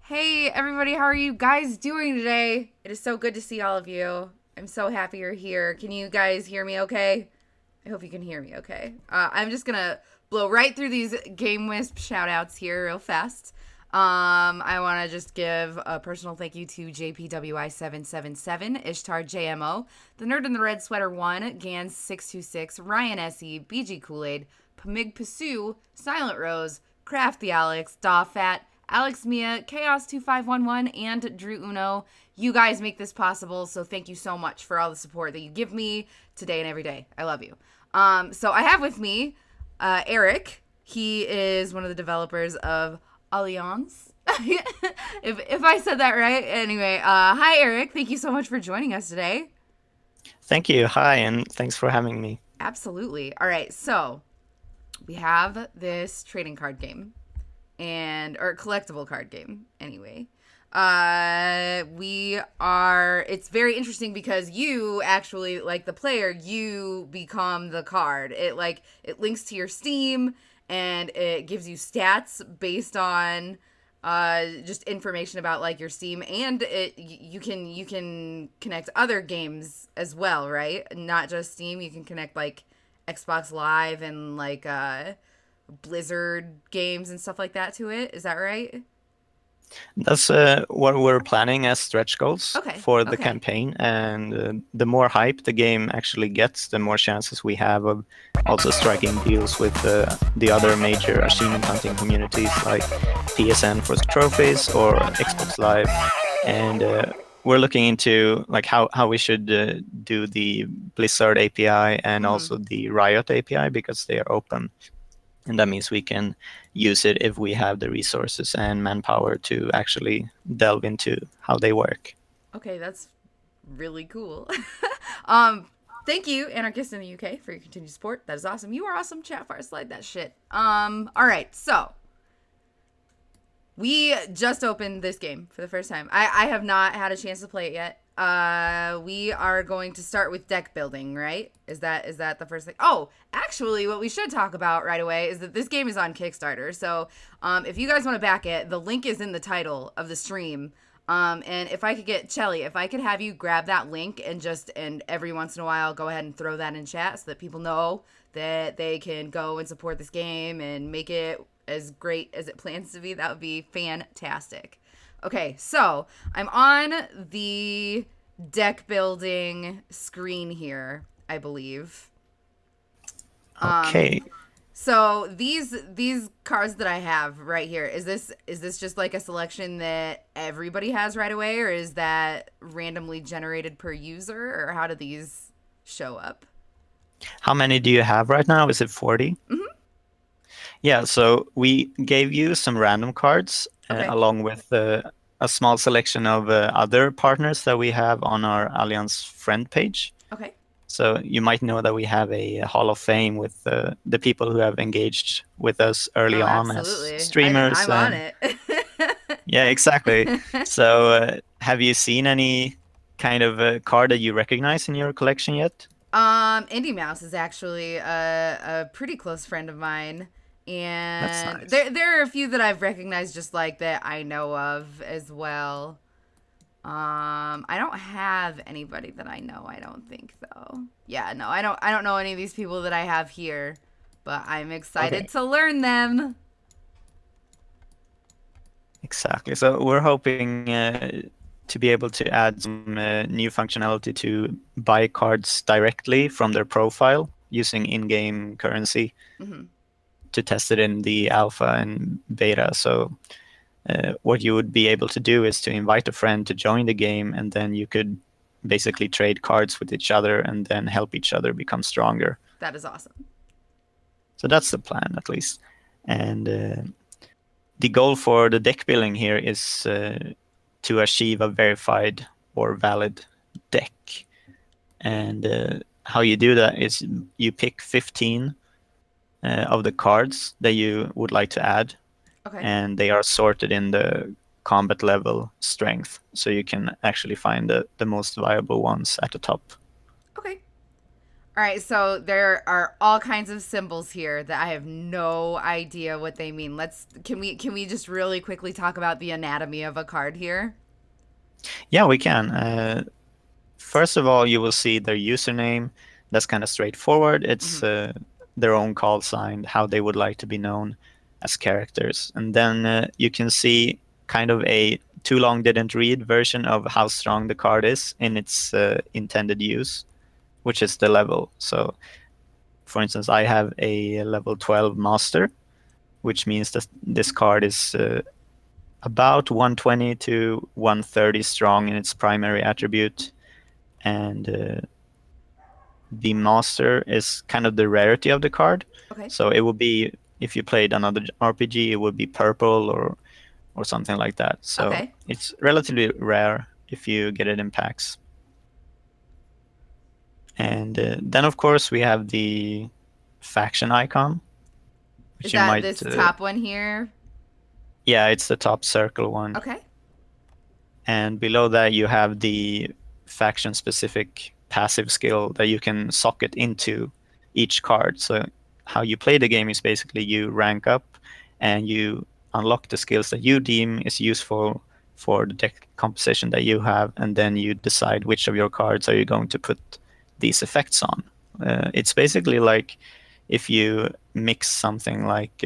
Hey everybody, how are you guys doing today? It is so good to see all of you. I'm so happy you're here. Can you guys hear me okay? I hope you can hear me okay. I'm just gonna blow right through these Game Wisp shout outs here real fast. I want to just give a personal thank you to JPWI777, Ishtar JMO, The Nerd in the Red Sweater 1, Gans626, Ryan SE, BG Kool Aid, Pamig Pursue, Silent Rose, Crafty Alex, Dawfat, Alex Mia, Chaos2511, and Drew Uno. You guys make this possible, so thank you so much for all the support that you give me today and every day. I love you. So I have with me Eric. He is one of the developers of ALLIANS. if I said that right. Anyway, hi Eric. Thank you so much for joining us today. Thank you. Hi, and thanks for having me. Absolutely. All right, so we have this trading card game or collectible card game anyway. We are It's very interesting because you actually, like the player, you become the card. It links to your Steam and it gives you stats based on just information about like your Steam, and you can connect other games as well, right? Not just Steam. You can connect like Xbox Live and like Blizzard games and stuff like that to it. Is that right? That's what we're planning as stretch goals Okay. for the Okay. campaign. And the more hype the game actually gets, the more chances we have of also striking deals with the other major achievement hunting communities like PSN for trophies or Xbox Live. And we're looking into like how we should do the Blizzard API and Mm-hmm. also the Riot API because they are open. And that means we can use it if we have the resources and manpower to actually delve into how they work. Okay, that's really cool. um, Thank you, Anarchist in the UK, for your continued support. That is awesome. You are awesome, chat fire. Slide that shit. All right, so we just opened this game for the first time. I have not had a chance to play it yet. We are going to start with deck building, right? Is that the first thing? Oh, actually, what we should talk about right away is that this game is on Kickstarter. So, if you guys want to back it, the link is in the title of the stream. And if I could get Chelly, if I could have you grab that link and every once in a while go ahead and throw that in chat so that people know that they can go and support this game and make it as great as it plans to be, that would be fantastic. Okay, so I'm on the deck building screen here, I believe. Um, Okay. so these cards that I have right here, is this just like a selection that everybody has right away, or is that randomly generated per user, or how do these show up? How many do you have right now? Is it 40? Mm-hmm. Yeah, so we gave you some random cards Okay. along with a small selection of other partners that we have on our Allianz friend page. Okay. So you might know that we have a Hall of Fame with the people who have engaged with us early Oh, on as absolutely. streamers I'm on and it. yeah, exactly. So, have you seen any kind of card that you recognize in your collection yet? Indy Mouse is actually a pretty close friend of mine, That's and nice. there are a few that I've recognized just like that I know of as well. I don't have anybody that I know. I don't think though. Yeah, no, I don't know any of these people that I have here, but I'm excited Okay, to learn them. exactly. So we're hoping to be able to add some new functionality to buy cards directly from their profile using in-game currency Hmm. to test it in the alpha and beta. So what you would be able to do is to invite a friend to join the game, and then you could basically trade cards with each other and then help each other become stronger. That is awesome. So that's the plan, at least. And the goal for the deck building here is to achieve a verified or valid deck. And how you do that is you pick 15 of the cards that you would like to add, Okay. and they are sorted in the combat level strength. So you can actually find the most viable ones at the top. Okay. All right, so there are all kinds of symbols here that I have no idea what they mean. Let's can we just really quickly talk about the anatomy of a card here? Yeah, we can. First of all, you will see their username. That's kind of straightforward. It's Hmm. their own call sign, how they would like to be known as characters. And then you can see kind of a too long didn't read version of how strong the card is in its intended use, which is the level. So, for instance, I have a level 12 master, which means that this card is about 120 to 130 strong in its primary attribute. And the master is kind of the rarity of the card. Okay. So it would be, if you played another RPG, it would be purple or something like that. So Okay. it's relatively rare if you get it in packs. And then, of course, we have the faction icon, Is which you that might, this top one here? yeah, it's the top circle one. Okay. And below that, you have the faction specific passive skill that you can socket into each card. So, how you play the game is basically you rank up and you unlock the skills that you deem is useful for the deck composition that you have, and then you decide which of your cards are you going to put these effects on. It's basically like if you mix something like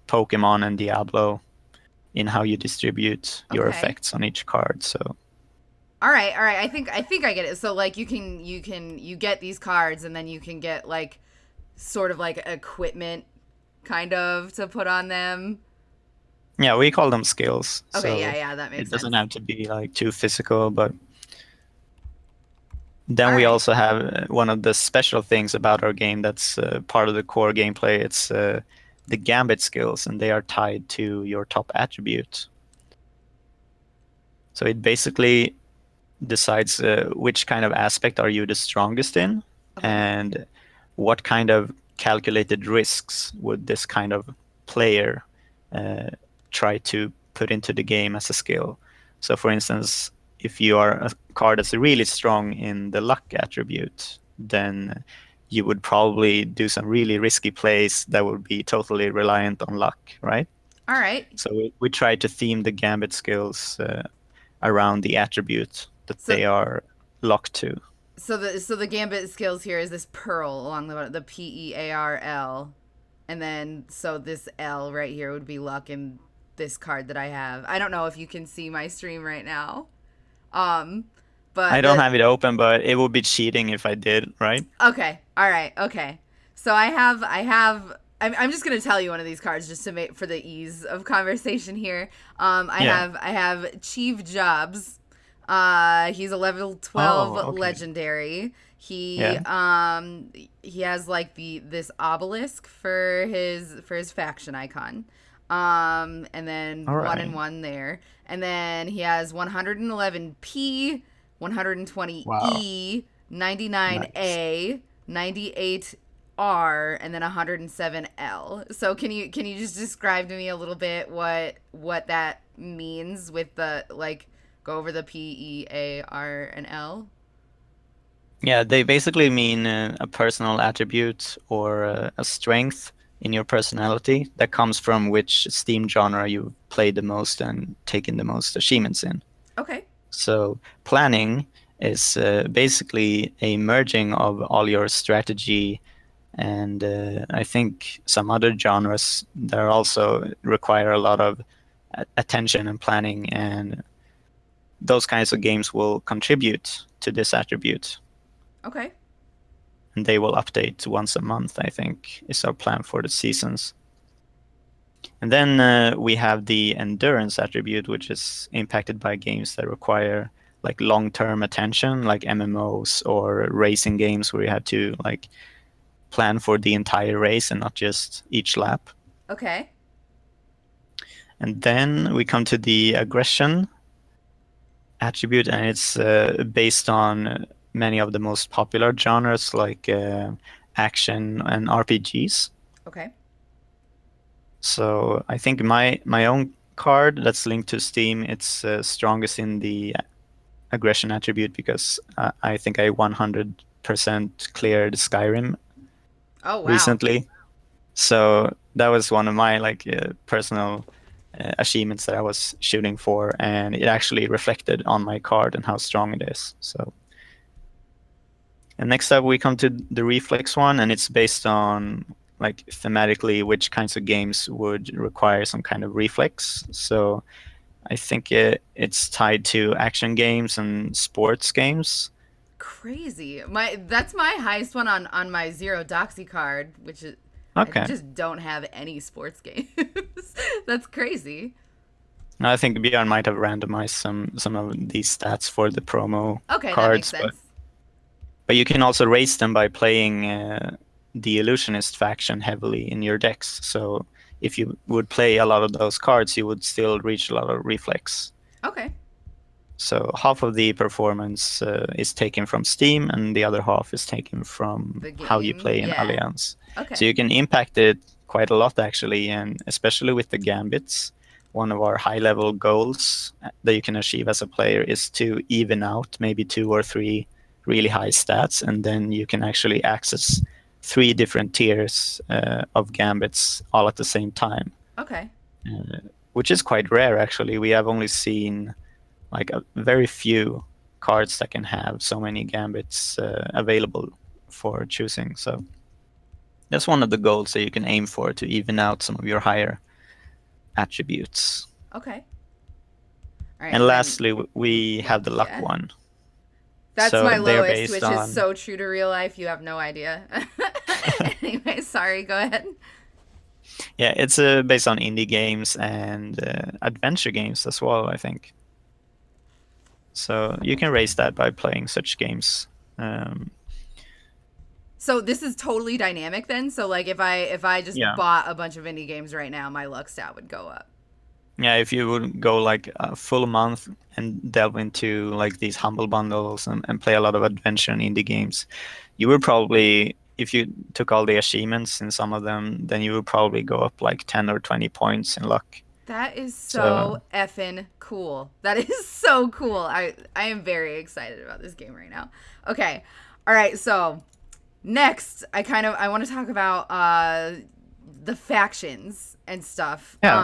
Pokemon and Diablo in how you distribute your Okay. effects on each card. So All right. All right. I think I get it. So like you get these cards and then you can get like sort of like equipment kind of to put on them. yeah, we call them skills. Okay, yeah, So yeah, that it makes doesn't sense. have to be like too physical, but then All we right. also have one of the special things about our game that's part of the core gameplay. It's the gambit skills, and they are tied to your top attribute. So it basically decides which kind of aspect are you the strongest in, Okay. and what kind of calculated risks would this kind of player uh, try to put into the game as a skill. So, for instance, if you are a card that's really strong in the luck attribute, then you would probably do some really risky plays that would be totally reliant on luck, right? All right. So we try to theme the gambit skills around the attribute that So they are locked to. so the gambit skills here is this pearl along the bottom, the Pearl, and then so this L right here would be luck in this card that I have. I don't know if you can see my stream right now. Um, I but don't the have it open, but it would be cheating if I did, right? Okay. All right. Okay. So I'm just gonna tell you one of these cards just to make for the ease of conversation here. Yeah. I have Chief Jobs. He's a level 12 Oh, okay. legendary. Yeah. He has like this obelisk for his faction icon. And then All one and right. one there. And then he has 111p, Wow. 120e, Nice. 99a, 98r, and then 107l. So can you just describe to me a little bit what that means with the like go over the P, E, A, R, and L? Yeah, they basically mean a personal attribute or a strength in your personality that comes from which Steam genre you played the most and taken the most achievements in. Okay. So planning is basically a merging of all your strategy and I think some other genres that also require a lot of attention and planning, and those kinds of games will contribute to this attribute. Okay. And they will update once a month, I think, is our plan for the seasons. And then we have the endurance attribute, which is impacted by games that require like long-term attention, like MMOs or racing games where you have to like plan for the entire race and not just each lap. Okay. And then we come to the aggression attribute, and it's based on many of the most popular genres like action and RPGs. Okay. So I think my own card that's linked to Steam, it's strongest in the aggression attribute because I think I 100% 100% cleared Skyrim Oh wow. recently. So that was one of my like personal achievements that I was shooting for, and it actually reflected on my card and how strong it is. So, and next up we come to the reflex one, and it's based on like thematically which kinds of games would require some kind of reflex. So I think it's tied to action games and sports games. Crazy. That's my highest one on my Zero Doxy card, which is I Okay. just don't have any sports games. That's crazy. I think Björn might have randomized some of these stats for the promo Okay, that makes cards, but sense. you can also raise them by playing the illusionist faction heavily in your decks. So if you would play a lot of those cards, you would still reach a lot of reflex. Okay. So half of the performance is taken from Steam, and the other half is taken from The how you game. play in Yeah. Allianz. So Okay. you can impact it quite a lot actually, and especially with the gambits. One of our high-level goals that you can achieve as a player is to even out maybe 2 or 3 really high stats, and then you can actually access 3 different tiers of gambits all at the same time, Okay. uh, which is quite rare actually. We have only seen like a very few cards that can have so many gambits available for choosing. So that's one of the goals that you can aim for, to even out some of your higher attributes. Okay. All right, And and then lastly, we have the luck yeah. one. That's So my they're lowest, based which is on, so true to real life. You have no idea. Anyway, sorry. Go ahead. yeah, it's based on indie games and adventure games as well, I think. So you can raise that by playing such games. Um, So this is totally dynamic then. So like if I just yeah. bought a bunch of indie games right now, my luck stat would go up. Yeah, if you would go like a full month and delve into like these humble bundles and play a lot of adventure and indie games, you would probably, if you took all the achievements in some of them, then you would probably go up like 10 or 20 points in luck. That is So, so effing cool. That is so cool. I am very excited about this game right now. Okay. All right, so next I want to talk about the factions and stuff. yeah,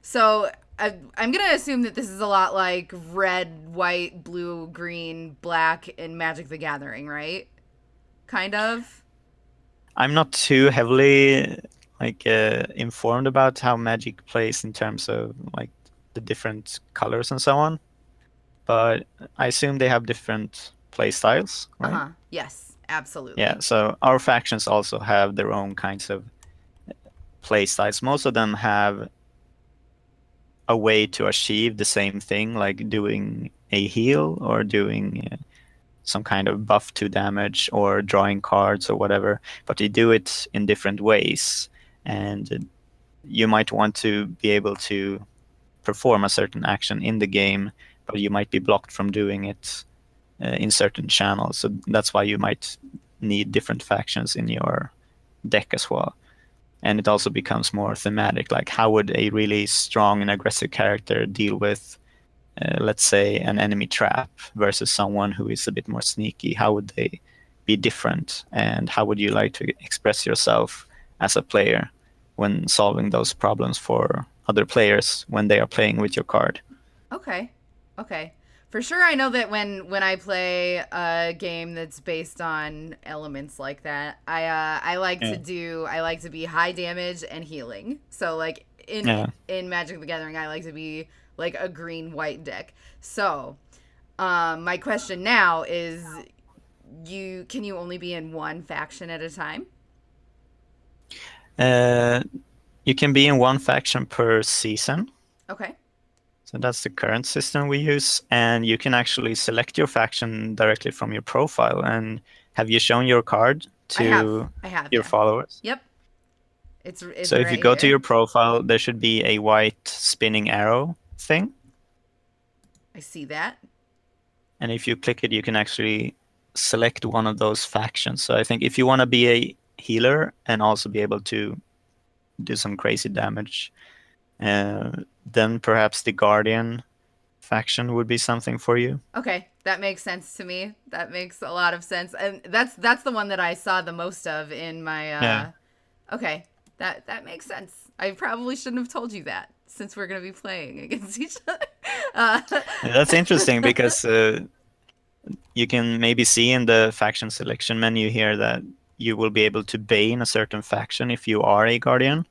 So I'm going to assume that this is a lot like red, white, blue, green, black in Magic the Gathering, right? Kind of. I'm not too heavily like informed about how Magic plays in terms of like the different colors and so on, but I assume they have different play styles, right? Uh-huh. Yes, Yeah, absolutely. so our factions also have their own kinds of play styles. Most of them have a way to achieve the same thing, like doing a heal or doing some kind of buff to damage or drawing cards or whatever, but they do it in different ways. And you might want to be able to perform a certain action in the game, but you might be blocked from doing it in certain channels. So that's why you might need different factions in your deck as well. And it also becomes more thematic, like how would a really strong and aggressive character deal with let's say an enemy trap versus someone who is a bit more sneaky? How would they be different, and how would you like to express yourself as a player when solving those problems for other players when they are playing with your card? Okay. Okay. For sure I know that when I play a game that's based on elements like that, Yeah. I like to be high damage and healing. So like Yeah. in Magic the Gathering I like to be like a green white deck. So, my question now is you can you only be in one faction at a time? uh, you can be in one faction per season. Okay. So that's the current system we use, and you can actually select your faction directly from your profile. And have you shown your card I have. to I have, your yeah. followers? Yep. It's So if you right go to your here. profile, there should be a white spinning arrow thing. I see that. And if you click it, you can actually select one of those factions. So I think if you want to be a healer and also be able to do some crazy damage, uh, then perhaps the Guardian faction would be something for you. Okay. That makes sense to me. That makes a lot of sense. And that's the one that I saw the most of in my Yeah. okay. That makes sense. I probably shouldn't have told you that since we're going to be playing against each other. Uh, Yeah, that's interesting because you can maybe see in the faction selection menu here that you will be able to bane a certain faction if you are a guardian.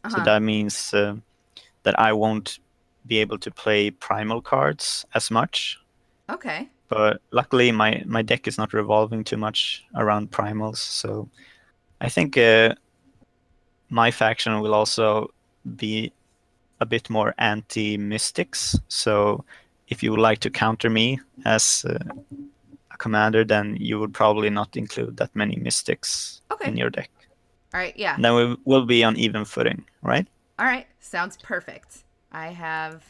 So uh-huh. that means that I won't be able to play primal cards as much. Okay. But luckily, my deck is not revolving too much around primals, so I think my faction will also be a bit more anti-mystics. So if you would like to counter me as a commander, then you would probably not include that many mystics in Okay. your deck. All right. Yeah. And then we will be on even footing, right? All right. Sounds perfect. I have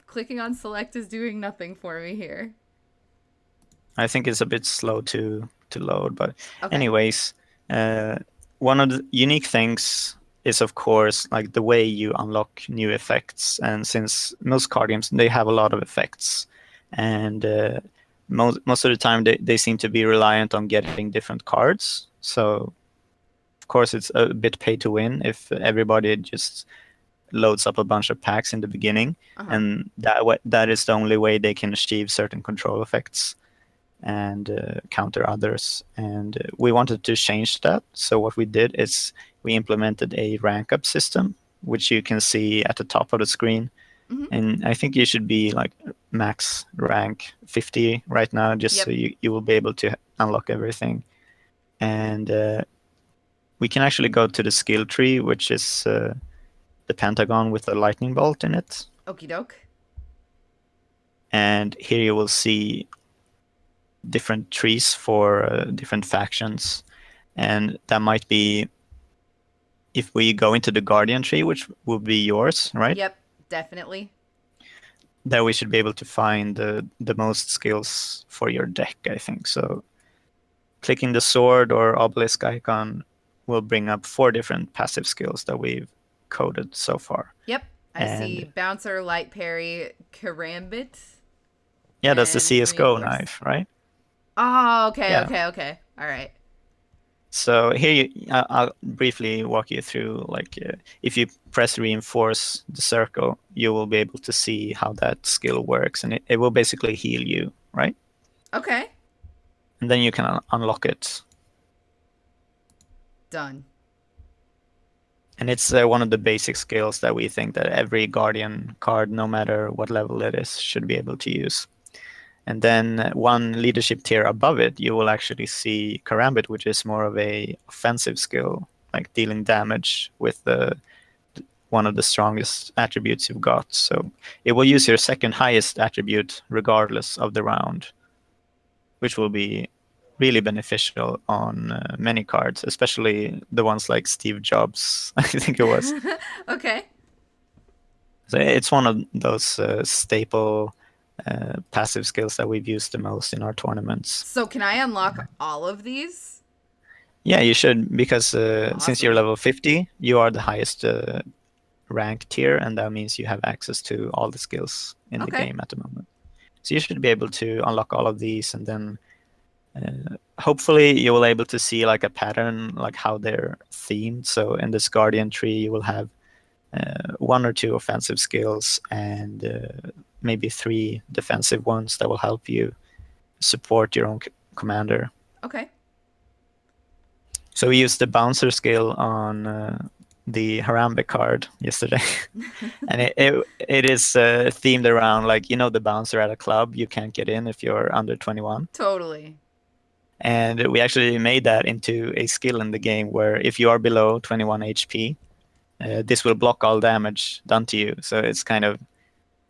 clicking on select is doing nothing for me here. I think it's a bit slow to load, but Okay. anyways, uh, one of the unique things is of course like the way you unlock new effects. And since most card games they have a lot of effects, and most of the time they seem to be reliant on getting different cards. So of course it's a bit pay to win if everybody just loads up a bunch of packs in the beginning, Uh-huh. and that is the only way they can achieve certain control effects and counter others. And we wanted to change that. So what we did is we implemented a rank up system, which you can see at the top of the screen. Mhm. And I think you should be like max rank 50 right now, just so Yep. you will be able to unlock everything. And we can actually go to the skill tree, which is the pentagon with the lightning bolt in it. Okie doke. And here you will see different trees for different factions. And that might be if we go into the guardian tree, which will be yours, right? Yep. Definitely. There we should be able to find the most skills for your deck, I think. So clicking the sword or obelisk icon will bring up 4 different passive skills that we've coded so far. Yep. I see And bouncer, light parry, karambit, yeah, that's the and CSGO reinforce. knife, right? Oh, okay, Yeah. okay, okay. All right. So here I'll briefly walk you through, like if you press reinforce the circle, you will be able to see how that skill works, and it will basically heal you, right? Okay. And then you can unlock it. Done. And it's one of the basic skills that we think that every Guardian card, no matter what level it is, should be able to use. And then one leadership tier above it, you will actually see Karambit, which is more of a offensive skill, like dealing damage with one of the strongest attributes you've got. So it will use your second highest attribute regardless of the round, which will be really beneficial on many cards, especially the ones like Steve Jobs, I think it was. Okay. So it's one of those staple passive skills that we've used the most in our tournaments. So can I unlock all of these? Yeah, you should, because since you're Awesome. level 50, you are the highest rank tier, and that means you have access to all the skills in the Okay. game at the moment. So you should be able to unlock all of these, and then hopefully you will able to see like a pattern, like how they're themed. So in this Guardian tree, you will have 1 or 2 offensive skills and maybe 3 defensive ones that will help you support your own commander. Okay. So we used the bouncer skill on the Harambe card yesterday, and it is themed around, like, the bouncer at a club. You can't get in if you're under 21. Totally. And we actually made that into a skill in the game where if you are below 21 HP, this will block all damage done to you. So it's kind of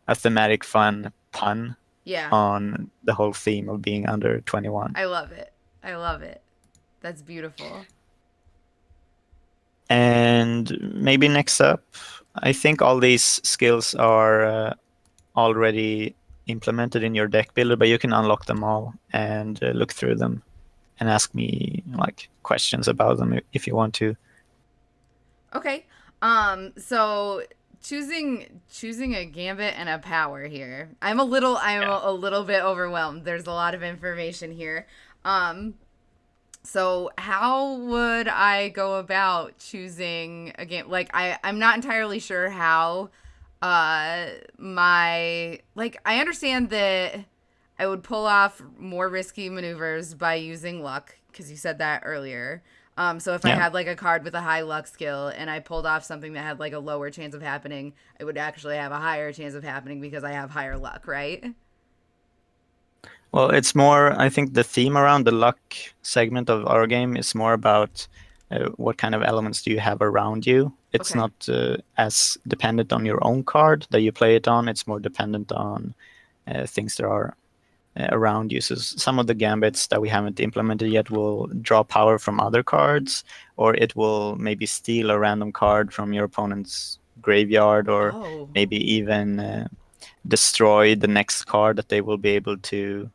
a thematic fun pun Yeah. on the whole theme of being under 21. I love it. I love it. That's beautiful. And maybe next up, I think all these skills are already implemented in your deck builder, but you can unlock them all and look through them and ask me like questions about them if you want to. Okay. So choosing a gambit and a power here. I'm a little bit overwhelmed. There's a lot of information here. Um, so how would I go about choosing a game? Like I'm not entirely sure how my like I understand that I would pull off more risky maneuvers by using luck because you said that earlier. So if I Yeah. had like a card with a high luck skill and I pulled off something that had like a lower chance of happening, it would actually have a higher chance of happening because I have higher luck, right? Well, it's more, I think the theme around the luck segment of our game is more about what kind of elements do you have around you. It's Okay. not as dependent on your own card that you play it on. It's more dependent on things that are around you. So some of the gambits that we haven't implemented yet will draw power from other cards, or it will maybe steal a random card from your opponent's graveyard, or Oh, maybe even destroy the next card that they will be able to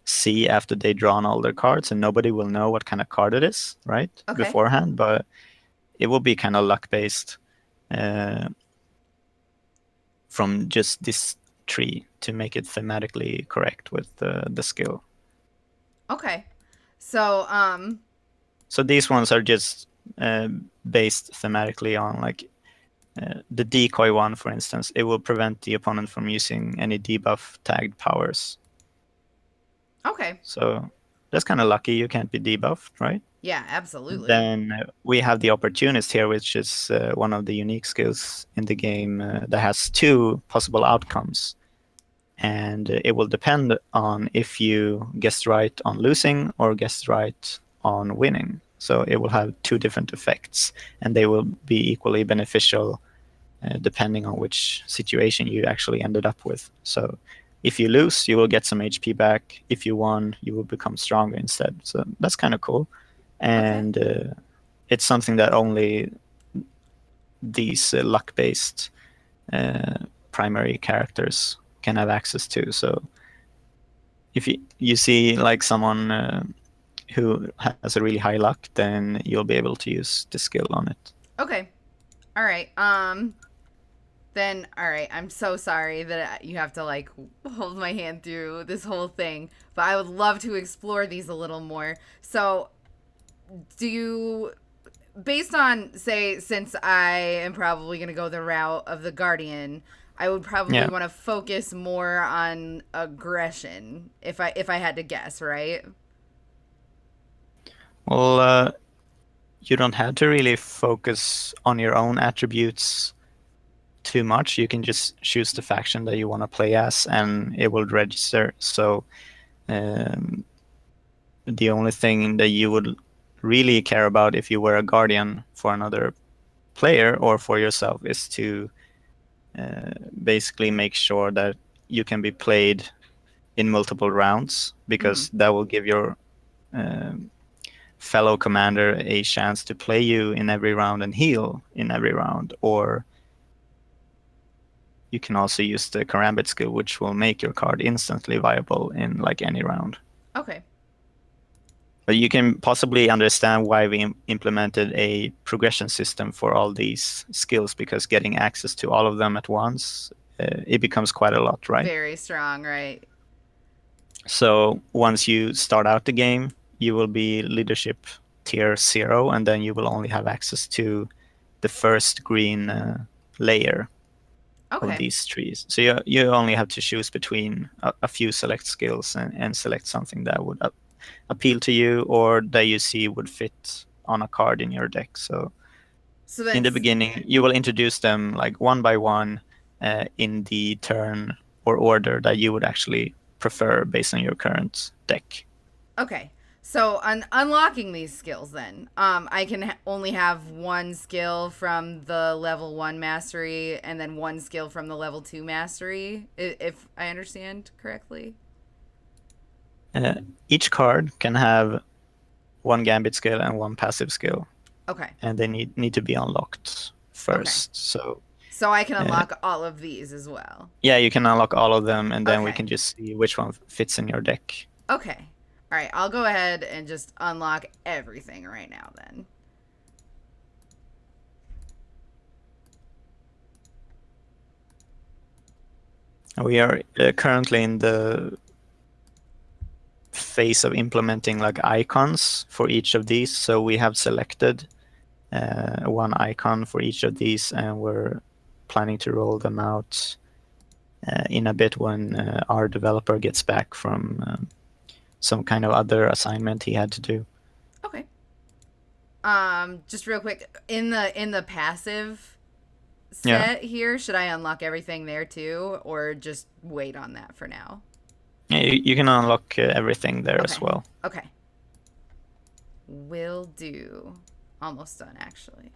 see after they drawn all their cards, and nobody will know what kind of card it is, right, okay. beforehand. But it will be kind of luck based uh, from just this tree to make it thematically correct with the skill. Okay. So, So these ones are just based thematically on like the decoy one, for instance. It will prevent the opponent from using any debuff tagged powers. okay. So that's kind of lucky. You can't be debuffed, right? Yeah, absolutely. Then we have the opportunist here, which is one of the unique skills in the game that has two possible outcomes. And it will depend on if you guessed right on losing or guessed right on winning. So it will have two different effects, and they will be equally beneficial depending on which situation you actually ended up with. So if you lose, you will get some HP back. If you won, you will become stronger instead. So that's kind of cool. Okay. And it's something that only these luck-based uh, primary characters can have access to. So if you see like someone who has a really high luck, then you'll be able to use the skill on it. Okay. All right. Then all right. I'm so sorry that you have to like hold my hand through this whole thing, but I would love to explore these a little more. So, do you based on say since I am probably going to go the route of the guardian, I would probably Yeah. want to focus more on aggression if I had to guess, right? Well, you don't have to really focus on your own attributes too much. You can just choose the faction that you want to play as, and it will register. So um, the only thing that you would really care about if you were a guardian for another player or for yourself is to basically make sure that you can be played in multiple rounds, Mm-hmm. because that will give your um, fellow commander a chance to play you in every round and heal in every round. Or you can also use the karambit skill, which will make your card instantly viable in like any round. Okay. But you can possibly understand why we implemented a progression system for all these skills, because getting access to all of them at once, it becomes quite a lot, right? Very strong, right? So once you start out the game, you will be leadership tier 0, and then you will only have access to the first green layer of Okay. these trees. So you only have to choose between a few select skills, and select something that would appeal to you or that you see would fit on a card in your deck. So So in the that's beginning, you will introduce them like one by one in the turn or order that you would actually prefer based on your current deck. okay. So on unlocking these skills, then I can only have one skill from the level 1 mastery, and then one skill from the level 2 mastery, if I understand correctly. Uh, each card can have one gambit skill and one passive skill, Okay. and they need to be unlocked Okay. first. So So I can uh, unlock all of these as well. yeah, you can unlock all of them, and then we Okay. can just see which one fits in your deck. Okay. All right. I'll go ahead and just unlock everything right now then. We are currently in the phase of implementing like icons for each of these. So we have selected one icon for each of these, and we're planning to roll them out in a bit when our developer gets back from some kind of other assignment he had to do. Okay. Just real quick, in the passive Yeah, set here, should I unlock everything there too, or just wait on that for now? yeah, you can unlock everything there as Okay. well. Okay. Will do. Almost done, actually.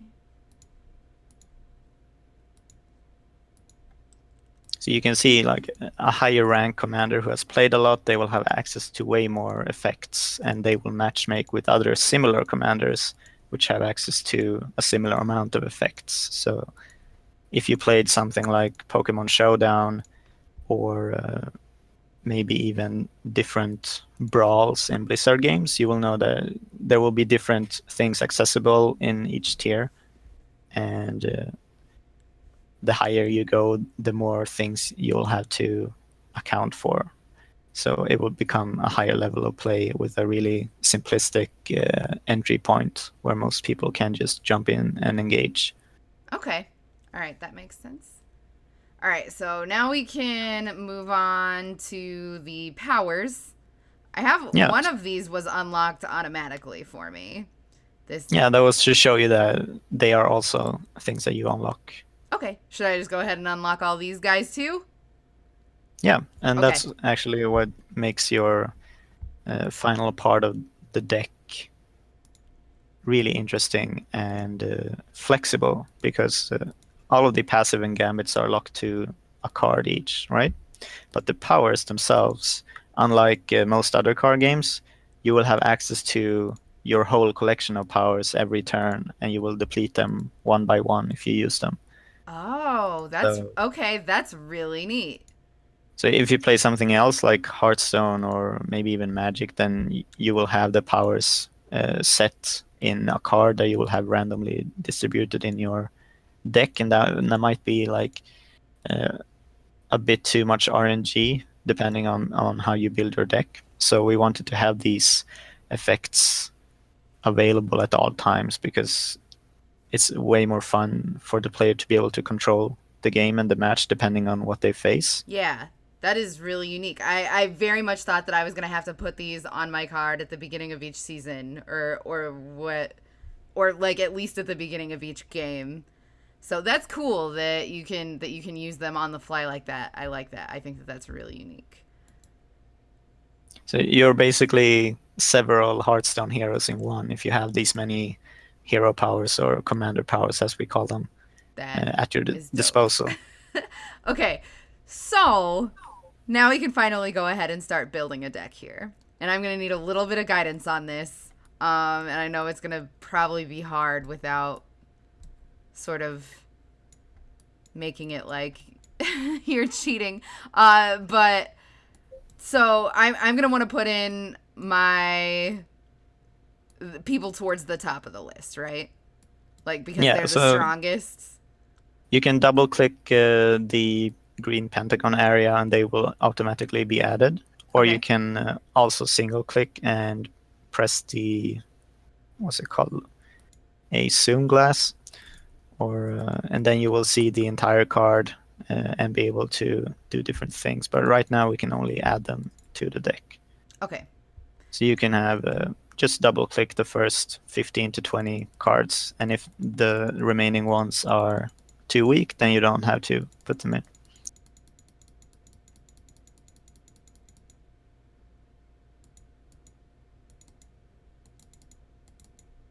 So you can see like a higher rank commander who has played a lot, they will have access to way more effects, and they will matchmake with other similar commanders which have access to a similar amount of effects. So if you played something like Pokemon Showdown or maybe even different brawls in Blizzard games, you will know that there will be different things accessible in each tier, and the higher you go, the more things you'll have to account for. So it will become a higher level of play with a really simplistic entry point where most people can just jump in and engage. Okay. All right, that makes sense. All right, so now we can move on to the powers. I have Yeah, one of these was unlocked automatically for me. This yeah, that was to show you that they are also things that you unlock. Okay. Should I just go ahead and unlock all these guys too? Yeah, and Okay. that's actually what makes your final part of the deck really interesting and flexible, because all of the passive and gambits are locked to a card each, right? But the powers themselves, unlike most other card games, you will have access to your whole collection of powers every turn, and you will deplete them one by one if you use them. Oh, that's So, okay. That's really neat. so if you play something else like Hearthstone or maybe even Magic, then you will have the powers set in a card that you will have randomly distributed in your deck, and that might be like uh, a bit too much RNG depending on how you build your deck. So we wanted to have these effects available at all times, because it's way more fun for the player to be able to control the game and the match depending on what they face. Yeah, that is really unique. I very much thought that I was gonna have to put these on my card at the beginning of each season, or what, or like at least at the beginning of each game. So that's cool that you can use them on the fly like that. I like that. I think that that's really unique. So you're basically several Hearthstone heroes in one if you have these many hero powers, or commander powers as we call them, That at your is dope. disposal. Okay, so now we can finally go ahead and start building a deck here. And I'm going to need a little bit of guidance on this. And I know it's going to probably be hard without sort of making it like you're cheating. But so I'm going to want to put in my people towards the top of the list, right? Like because Yeah, they're the so strongest. you can double click the green pentagon area and they will automatically be added. Or you Okay. can also single click and press the, what's it called? A zoom glass. And then you will see the entire card and be able to do different things. But right now we can only add them to the deck. Okay. So you can have just double click the first 15 to 20 cards, and if the remaining ones are too weak, then you don't have to put them in.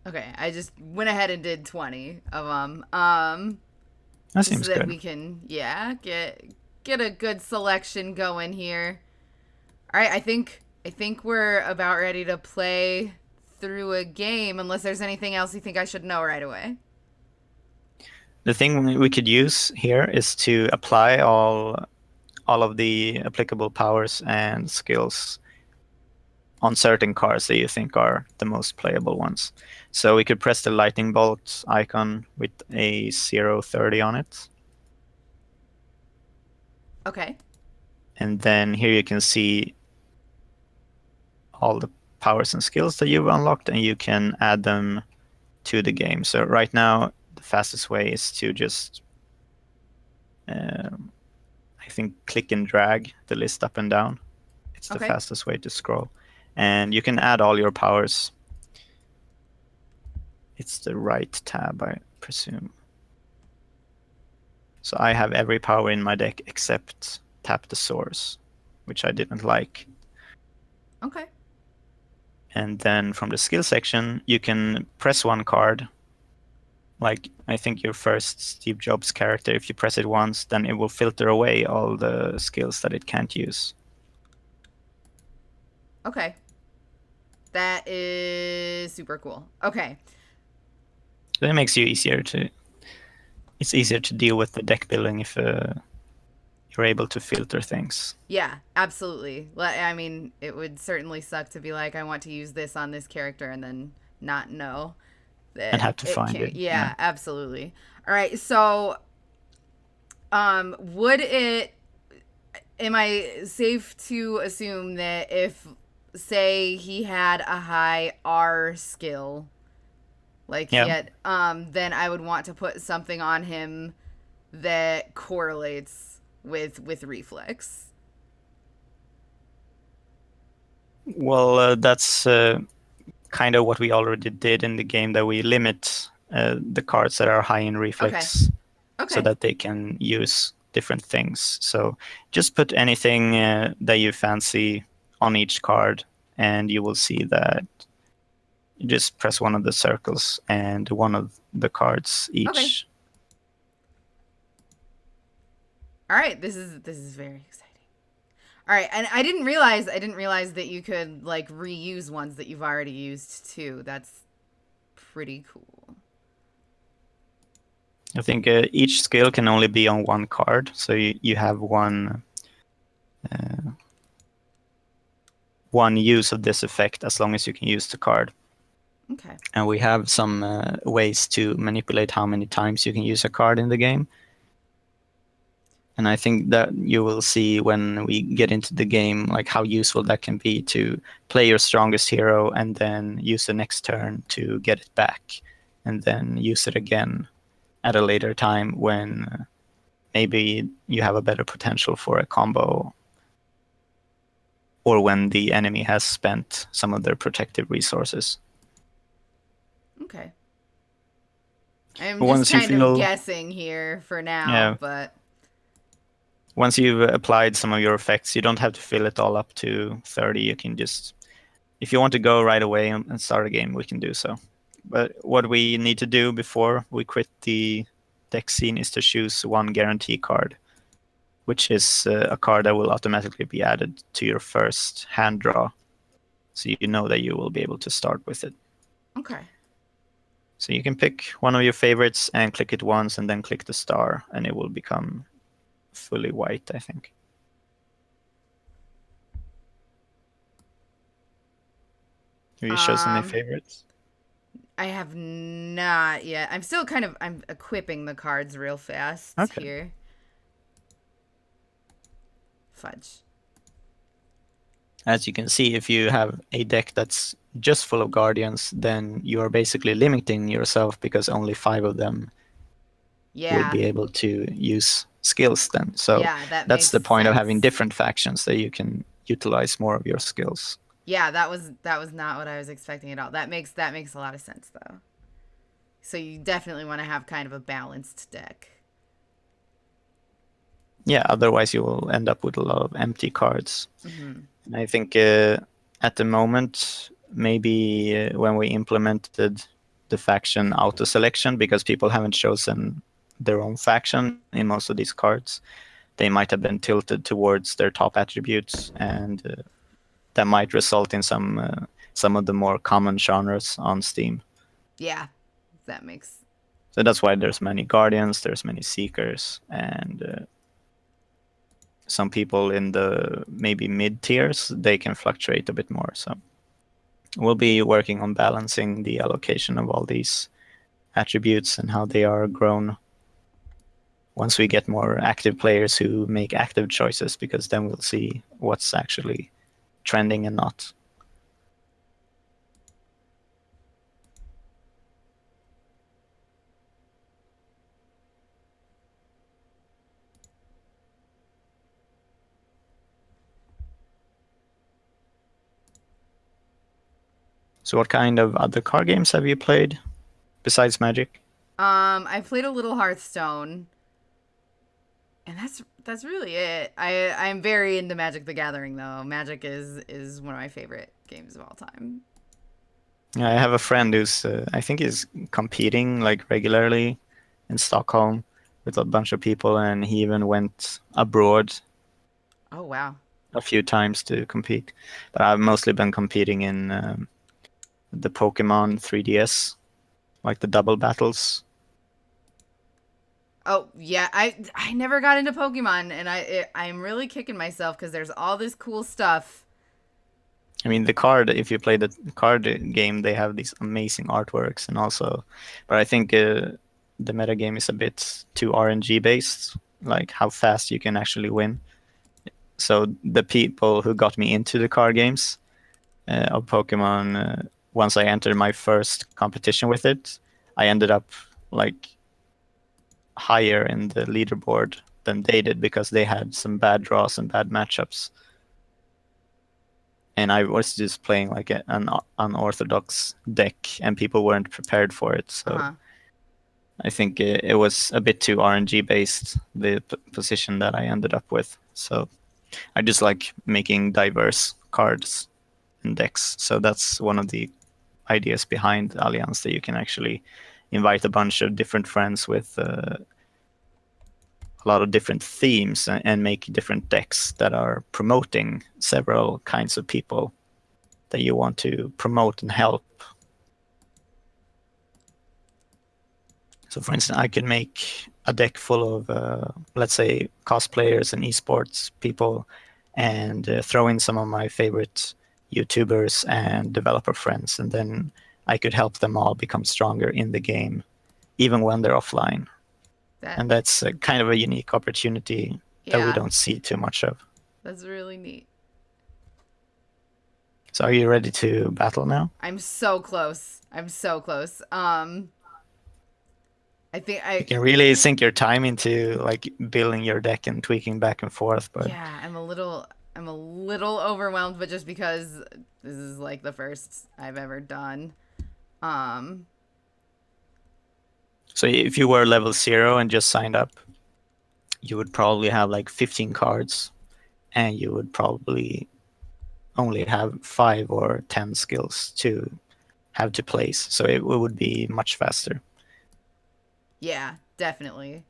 Okay, I just went ahead and did 20 of them. That Just so seems that good. we can, yeah, get a good selection going here. All right, I think we're about ready to play through a game unless there's anything else you think I should know right away. The thing we could use here is to apply all of the applicable powers and skills on certain cards that you think are the most playable ones. So we could press the lightning bolt icon with a 030 on it. Okay. And then here you can see all the powers and skills that you've unlocked, and you can add them to the game. So right now, the fastest way is to just, I think, click and drag the list up and down. It's the Okay. fastest way to scroll. And you can add all your powers. It's the right tab, I presume. So I have every power in my deck except Tap the Source, which I didn't like. Okay. And then from the skill section, you can press one card. Like, I think your first Steve Jobs character, if you press it once, then it will filter away all the skills that it can't use. Okay. That is super cool. Okay. So it makes you easier to. It's easier to deal with the deck building if you're able to filter things Yeah, absolutely. I mean, it would certainly suck to be like, I want to use this on this character and then not know and that have to it find can't. it. Yeah. Yeah, absolutely. All right. So, would it, am I safe to assume that if, say, he had a high R skill, like he Yeah. had, then I would want to put something on him that correlates with reflex. Well, that's kind of what we already did in the game, that we limit the cards that are high in Okay. reflex so Okay. that they can use different things. So just put anything that you fancy on each card, and you will see that you just press one of the circles and one of the cards Okay. each. All right. This is very exciting. All right, and I didn't realize that you could like reuse ones that you've already used too. That's pretty cool. I think each skill can only be on one card, so you have uh, one use of this effect as long as you can use the card. Okay. And we have some ways to manipulate how many times you can use a card in the game. And I think that you will see when we get into the game, like how useful that can be to play your strongest hero and then use the next turn to get it back, and then use it again at a later time when maybe you have a better potential for a combo, or when the enemy has spent some of their protective resources. Okay. I'm just Once you kind of feel, guessing here for now, yeah, but once you've applied some of your effects, you don't have to fill it all up to 30. You can just, if you want to go right away and start a game, we can do so. But what we need to do before we quit the deck scene is to choose one guarantee card, which is a card that will automatically be added to your first hand draw. So you know that you will be able to start with it. okay. So you can pick one of your favorites and click it once and then click the star, and it will become fully white, I think. Have you chosen any Um favorites? I have not yet. I'm equipping the cards real fast Okay. here. Fudge. As you can see, if you have a deck that's just full of guardians, then you are basically limiting yourself because only 5 of them will Yeah. be able to use skills then. So Yeah, that that's makes the point of having sense. different factions, that you can utilize more of your skills. Yeah, that was not what I was expecting at all. That makes a lot of sense though. So you definitely want to have kind of a balanced deck. Yeah, otherwise you will end up with a lot of empty cards. Mhm. And I think at the moment, maybe when we implemented the faction auto selection, because people haven't chosen their own faction in most of these cards, they might have been tilted towards their top attributes, and that might result in some of the more common genres on Steam. Yeah. That makes So that's why there's many guardians, there's many seekers, and some people in the maybe mid tiers, they can fluctuate a bit more. So we'll be working on balancing the allocation of all these attributes and how they are grown once we get more active players who make active choices, because then we'll see what's actually trending and not. So what kind of other card games have you played besides Magic? I played a little Hearthstone, and that's really it. I'm very into Magic the Gathering though. Magic is one of my favorite games of all time. Yeah, I have a friend who's I think is competing like regularly in Stockholm with a bunch of people, and he even went abroad Oh wow. a few times to compete. But I've mostly been competing in the Pokemon 3DS, like the double battles. Oh yeah, I never got into Pokemon, and I'm really kicking myself because there's all this cool stuff. I mean, the card, if you play the card game, they have these amazing artworks, and also, but I think the meta game is a bit too RNG based, like how fast you can actually win. So the people who got me into the card games of Pokemon, once I entered my first competition with it, I ended up like higher in the leaderboard than they did because they had some bad draws and bad matchups. And I was just playing like an unorthodox deck, and people weren't prepared for it. Uh So huh. I think it was a bit too RNG based, the position that I ended up with. So I just like making diverse cards and decks. So that's one of the ideas behind Allianz, that you can actually invite a bunch of different friends with a lot of different themes and make different decks that are promoting several kinds of people that you want to promote and help. So, for instance, I could make a deck full of, let's say, cosplayers and esports people, and throw in some of my favorite YouTubers and developer friends, and then I could help them all become stronger in the game, even when they're offline. That And that's kind of a unique opportunity that we yeah, don't see too much of. that's really neat. So, are you ready to battle now? I'm so close. I'm so close. I think You I can really sink your time into like building your deck and tweaking back and forth, but yeah, I'm a little overwhelmed, but just because this is like the first I've ever done. Um, so if you were level 0 and just signed up, you would probably have like 15 cards, and you would probably only have 5 or 10 skills to have to place. So it would be much faster. yeah, definitely.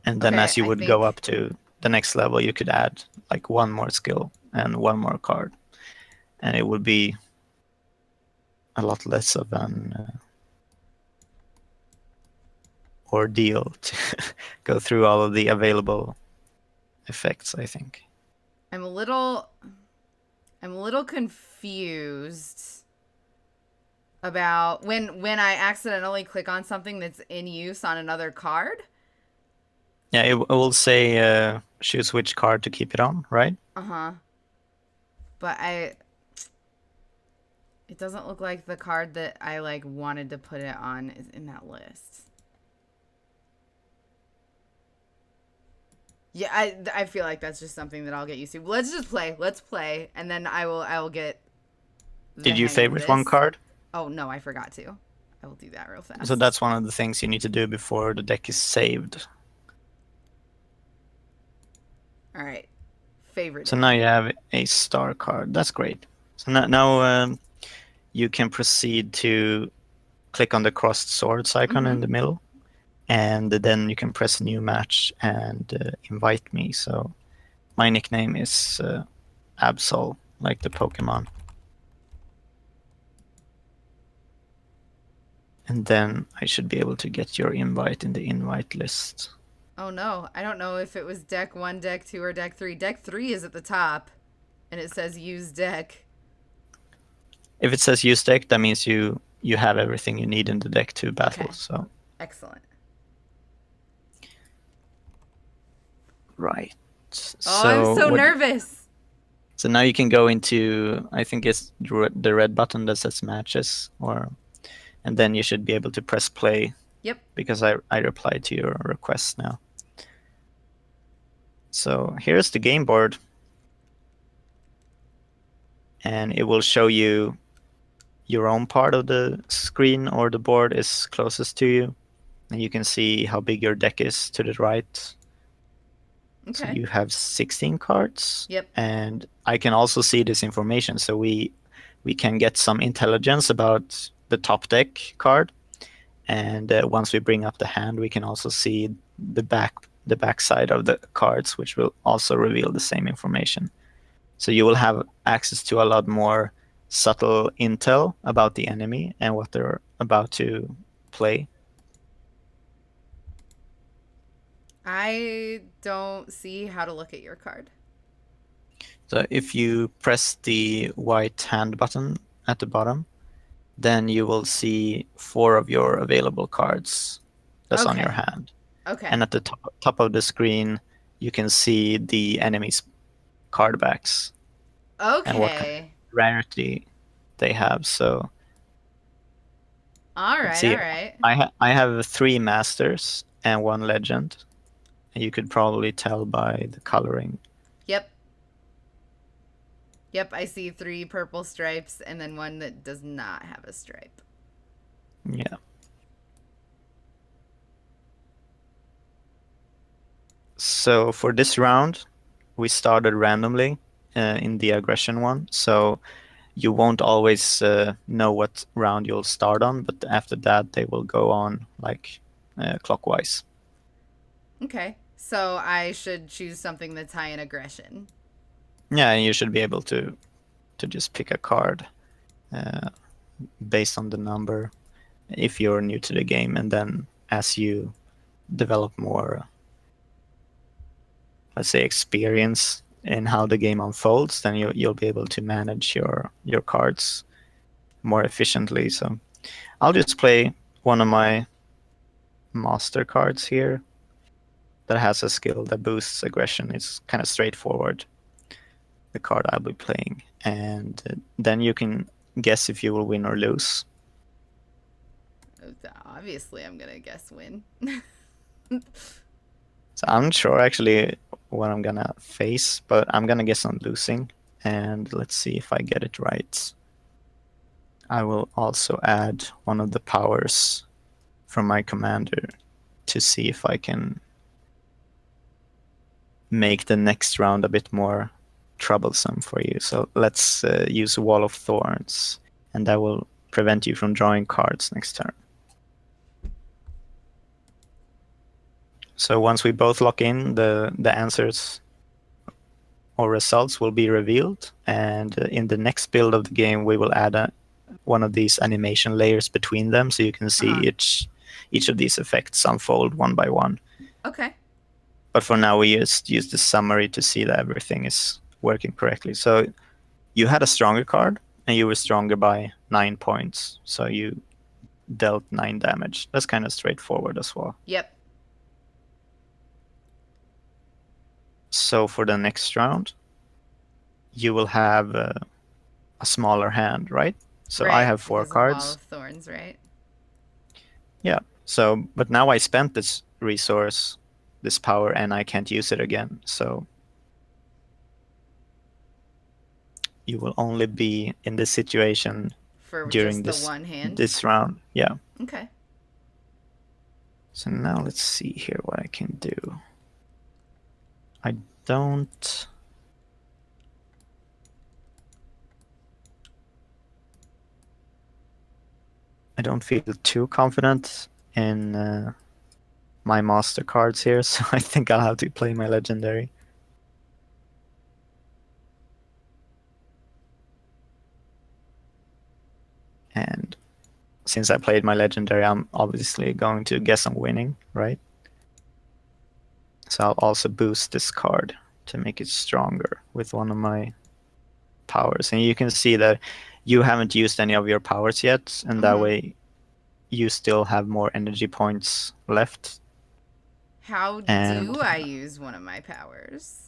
And then Okay, as you I would go think up to the next level, you could add like one more skill and one more card. And it would be a lot less of an ordeal to go through all of the available effects, I think. I'm a little I'm a little confused about when I accidentally click on something that's in use on another card. Yeah, it will say choose which card to keep it on, right? Uh-huh. But I it doesn't look like the card that I like wanted to put it on is in that list. Yeah, I feel like that's just something that I'll get used to. Let's just play. Let's play, and then I will get the Did you hang of favorite one this. card? Oh no, I forgot to. I will do that real So fast. that's one of the things you need to do before the deck is saved. All right. So now Favoriting. you have a star card. That's great. So now you can proceed to click on the crossed swords icon Mm-hmm. in the middle, and then you can press new match and invite me. So my nickname is Absol, like the Pokemon. And then I should be able to get your invite in the invite list. Oh no, I don't know if it was deck one, deck two, or deck three. Deck three is at the top, and it says use deck. If it says use deck, that means you have everything you need in the deck to battle. Okay, So excellent. Right. Oh, I'm So so what? nervous. So now you can go into, I think it's the red button that says matches, and then you should be able to press play Yep. because I replied to your request now. So here's the game board, and it will show you your own part of the screen or the board is closest to you, and you can see how big your deck is to the right. So Okay. you have 16 cards, Yep. and I can also see this information. So we can get some intelligence about the top deck card, and once we bring up the hand, we can also see the back side of the cards, which will also reveal the same information. So you will have access to a lot more subtle intel about the enemy and what they're about to play. I don't see how to look at your card. So if you press the white hand button at the bottom, then you will see 4 of your available cards that's on your Okay. hand. Okay. And at the top of the screen, you can see the enemy's card backs and what kind of Okay. rarity they have. So All let's right. see. All right. I have 3 masters and 1 legend. And you could probably tell by the coloring. Yep. Yep. I see 3 purple stripes and then one that does not have a stripe. Yeah. So for this round, we started randomly in the aggression one. So you won't always know what round you'll start on, but after that, they will go on like clockwise. Okay. So I should choose something that's high in aggression. Yeah, and you should be able to just pick a card uh, based on the number if you're new to the game, and then as you develop more, let's say, experience in how the game unfolds, then you'll be able to manage your cards more efficiently. So I'll just play one of my master cards here that has a skill that boosts aggression. It's kind of straightforward, the card I'll be playing, and then you can guess if you will win or lose. Obviously, I'm going to guess win. So I'm not sure actually what I'm gonna face, but I'm gonna guess on losing, and let's see if I get it right. I will also add one of the powers from my commander to see if I can make the next round a bit more troublesome for you. So let's use Wall of Thorns, and that will prevent you from drawing cards next turn. So once we both lock in, the answers or results will be revealed, and in the next build of the game, we will add one of these animation layers between them, so you can see Uh-huh. each of these effects unfold one by one. Okay. But for now, we just use the summary to see that everything is working correctly. So you had a stronger card, and you were stronger by 9 points. So you dealt 9 damage. That's kind of straightforward as well. Yep. So for the next round, you will have a smaller hand, right? So I Right. have 4 Because of Wall cards. of Thorns, right? Yeah. So, but now I spent this resource, this power, and I can't use it again. So you will only be in this situation For during just the one hand. this round. Yeah. Okay. So now let's see here what I can do. I don't. I don't feel too confident in my master cards here, so I think I'll have to play my legendary. And since I played my legendary, I'm obviously going to guess I'm winning, right? So I'll also boost this card to make it stronger with one of my powers. And you can see that you haven't used any of your powers yet, and that Mm-hmm. way you still have more energy points left. How And do I use one of my powers?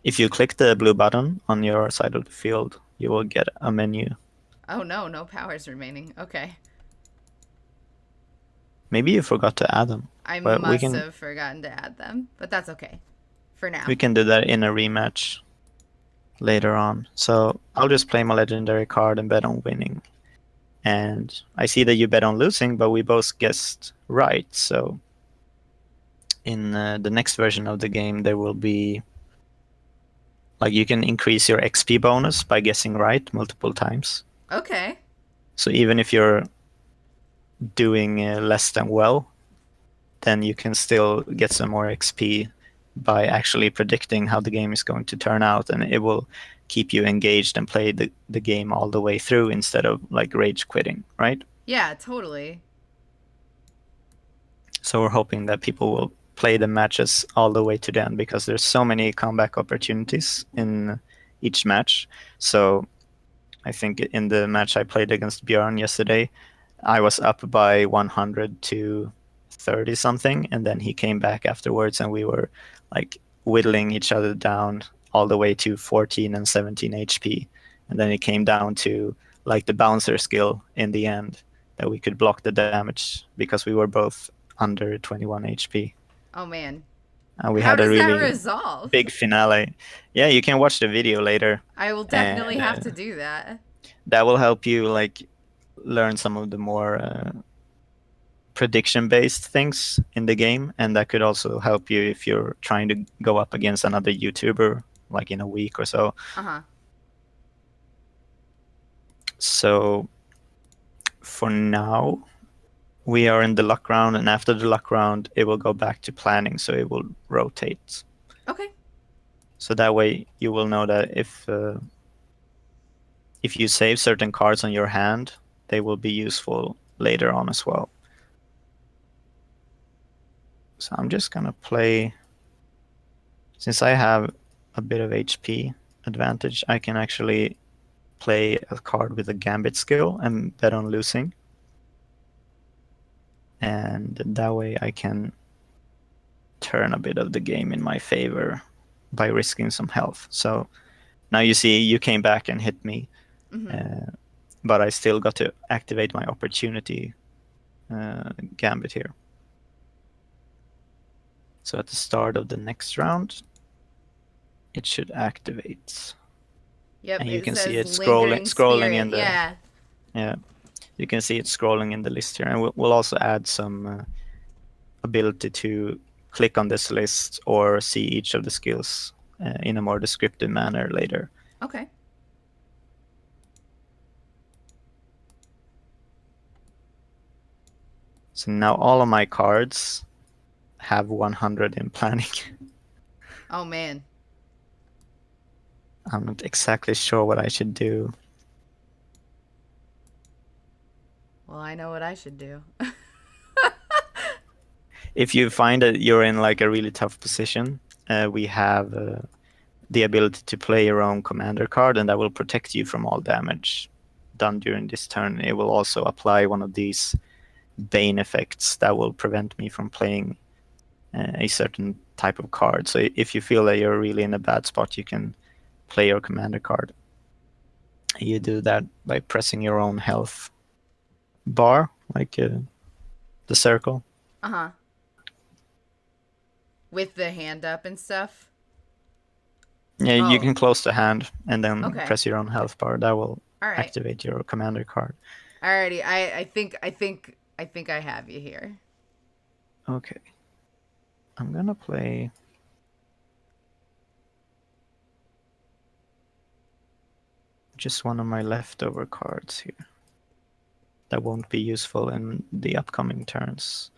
if you click the blue button on your side of the field, you will get a menu. Oh no, no powers remaining. Okay. Maybe you forgot to add them, I but we must can have forgotten to add them, but that's okay for we now. can do that in a rematch later on. So I'll just play my legendary card and bet on winning. And I see that you bet on losing, but we both guessed right. So in the next version of the game, there will be like you can increase your XP bonus by guessing right multiple times. Okay. So even if you're doing less than well, then you can still get some more XP by actually predicting how the game is going to turn out, and it will keep you engaged and play the game all the way through instead of like rage quitting, right? Yeah, totally. So we're hoping that people will play the matches all the way to the end because there's so many comeback opportunities in each match. So I think in the match I played against Björn yesterday, I was up by 100 to 30 something, and then he came back afterwards, and we were like whittling each other down all the way to 14 and 17 HP. And then it came down to like the bouncer skill in the end that we could block the damage because we were both under 21 HP. Oh man. And we How had a does that really resolve? big finale. Yeah, you can watch the video later, I will and definitely have to do that. that will help you like learn some of the more prediction based things in the game, and that could also help you if you're trying to go up against another YouTuber like in a week or so. Uh-huh. So for now we are in the luck round, and after the luck round it will go back to planning, so it will rotate. Okay. So that way you will know that if you save certain cards on your hand, they will be useful later on as well. So I'm just gonna play, since I have a bit of HP advantage, I can actually play a card with a gambit skill and bet on losing. And that way I can turn a bit of the game in my favor by risking some health. So now you see you came back and hit me, but I still got to activate my opportunity gambit here. So at the start of the next round, it should activate. Yep, And you it can see says it lingering scrolling spirit. in the, Yeah. yeah, you can see it scrolling in the list here, and we'll also add some ability to click on this list or see each of the skills in a more descriptive manner later. Okay. So now all of my cards have 100 in planning. Oh man. I'm not exactly sure what I should do. Well, I know what I should do. If you find that you're in like a really tough position, we have the ability to play your own commander card, and that will protect you from all damage done during this turn. It will also apply one of these Bane effects that will prevent me from playing a certain type of card. So if you feel that you're really in a bad spot, you can play your commander card. You do that by pressing your own health bar, like the circle. Uh-huh. With the hand up and stuff. Yeah, you Oh, can close the hand and then okay. press your own health bar. That will All right. activate your commander card. Alrighty. I think I have you here. Okay. I'm gonna play just one of my leftover cards here that won't be useful in the upcoming turns.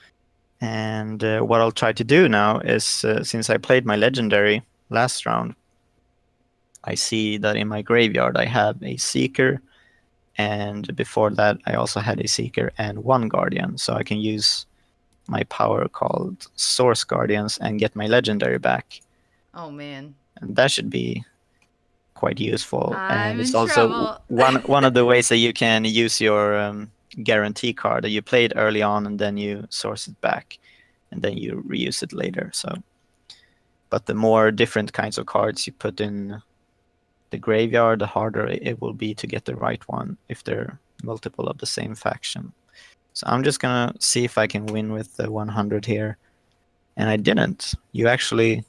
And what I'll try to do now is, since I played my legendary last round, I see that in my graveyard I have a Seeker, and before that I also had a Seeker and one Guardian, so I can use my power called Source Guardians and get my legendary back. Oh man. And that should be quite useful, I'm and it's in also trouble. one of the ways that you can use your guarantee card that you played early on and then you source it back. and then you reuse it later. So, but the more different kinds of cards you put in the graveyard, the harder it will be to get the right one if they're multiple of the same faction. So I'm just gonna see if I can win with the 100 here. And I didn't. You actually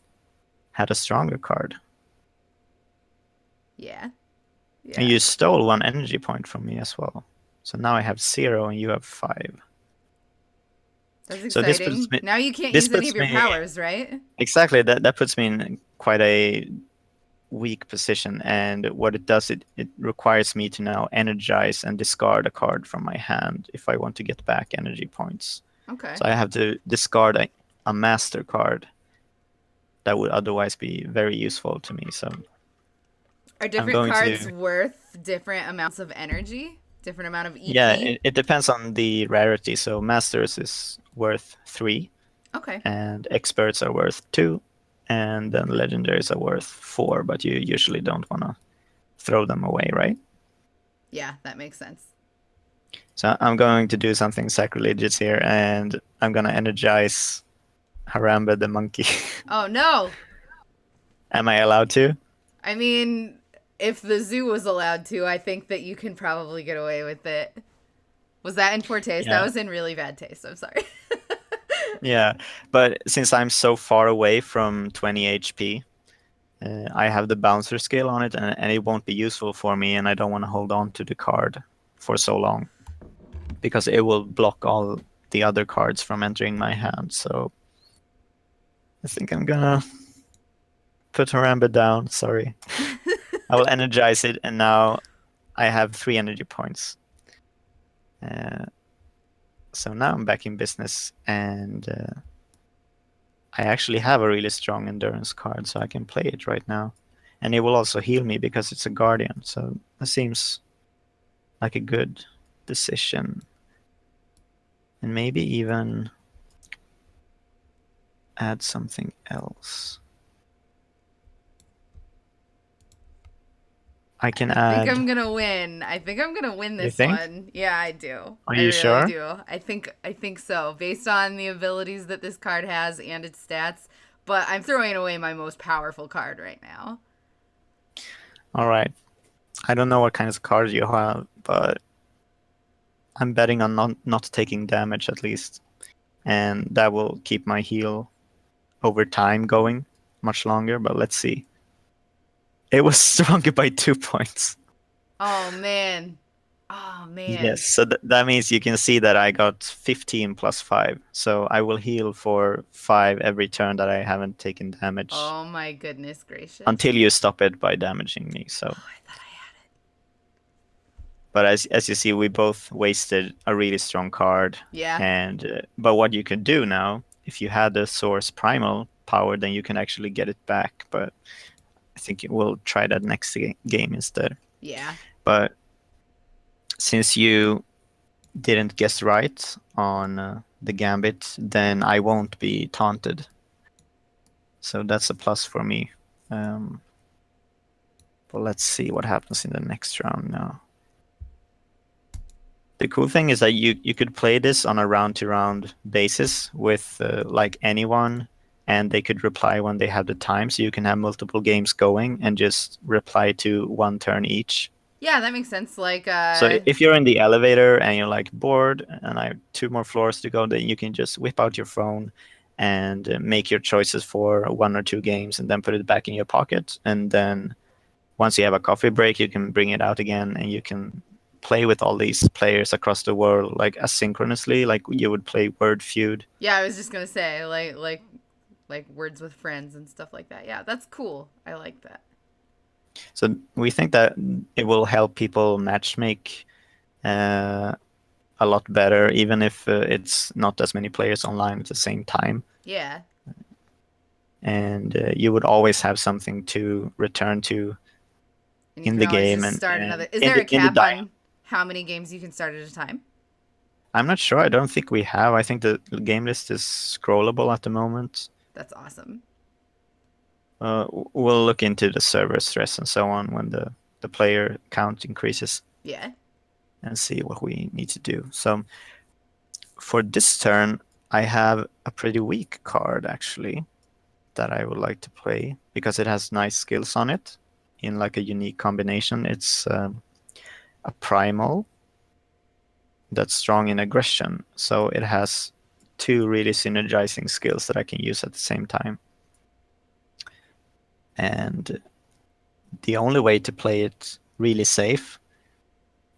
had a stronger card. Yeah. And Yeah. you stole 1 energy point from me as well. So now I have 0 and you have 5. That's So exciting. Now you can't this use any of puts your me powers, right? exactly that puts me in quite a weak position, and what it does, it requires me to now energize and discard a card from my hand if I want to get back energy points. Okay. So I have to discard a master card that would otherwise be very useful to me. So Are I'm different going cards to, worth different amounts of energy? Different amount of yeah, EP? it depends on the rarity. So masters is worth 3, Okay. and experts are worth 2, and then legendaries are worth 4, but you usually don't want to throw them away, right? Yeah, that makes sense. So I'm going to do something sacrilegious here, and I'm going to energize Harambe the monkey. Oh no. Am I allowed to? I mean, if the zoo was allowed to, I think that you can probably get away with it. Was that in poor taste? That Yeah. was in really bad taste. I'm sorry. Yeah, but since I'm so far away from 20 HP, I have the bouncer skill on it, and it won't be useful for me, and I don't want to hold on to the card for so long because it will block all the other cards from entering my hand. So I think I'm gonna put Harambe down. Sorry. I will energize it, and now I have 3 energy points. So now I'm back in business, and I actually have a really strong endurance card, so I can play it right now. And it will also heal me because it's a guardian, so that seems like a good decision. And maybe even add something else. I can I think add. I'm gonna win. I think I'm gonna win You this think? one. Yeah, I do. Are I you really sure? do. I think so, based on the abilities that this card has and its stats. But I'm throwing away my most powerful card right now. All right. I don't know what kinds of cards you have, but I'm betting on not taking damage at least. And that will keep my heal over time going much longer, but let's see. It was stronger by 2 points. Oh man. Oh man. Yes, so that means you can see that I got 15 plus 5. So I will heal for 5 every turn that I haven't taken damage Oh my goodness gracious. until you stop it by damaging me. So, Oh, I thought I had it. but as you see, we both wasted a really strong card. Yeah. And but what you can do now, if you had the source primal power, then you can actually get it back. But I think we'll try that next game instead. Yeah. But since you didn't guess right on the gambit, then I won't be taunted. So that's a plus for me. But let's see what happens in the next round now. The cool thing is that you could play this on a round-to-round basis with like anyone, and they could reply when they have the time. So you can have multiple games going and just reply to one turn each. Yeah, that makes sense. Like, So if you're in the elevator and you're like bored and I have 2 more floors to go, then you can just whip out your phone and make your choices for 1 or 2 games and then put it back in your pocket. And then once you have a coffee break, you can bring it out again and you can play with all these players across the world like asynchronously, like you would play Word Feud. yeah, I was just gonna say, like words with friends and stuff like that. Yeah, that's cool. I like that. So we think that it will help people matchmake a lot better, even if it's not as many players online at the same time. Yeah. And you would always have something to return to And you in can the always game, just and, start and another. Is in there the a in the cap dial. on how many games you can start at a time? I'm not sure. I don't think we have. I think the game list is scrollable at the moment. That's awesome. We'll look into the server stress and so on when the player count increases Yeah. and see what we need to do. So for this turn, I have a pretty weak card actually that I would like to play because it has nice skills on it in like a unique combination. It's a primal that's strong in aggression, so it has two really synergizing skills that I can use at the same time. And the only way to play it really safe,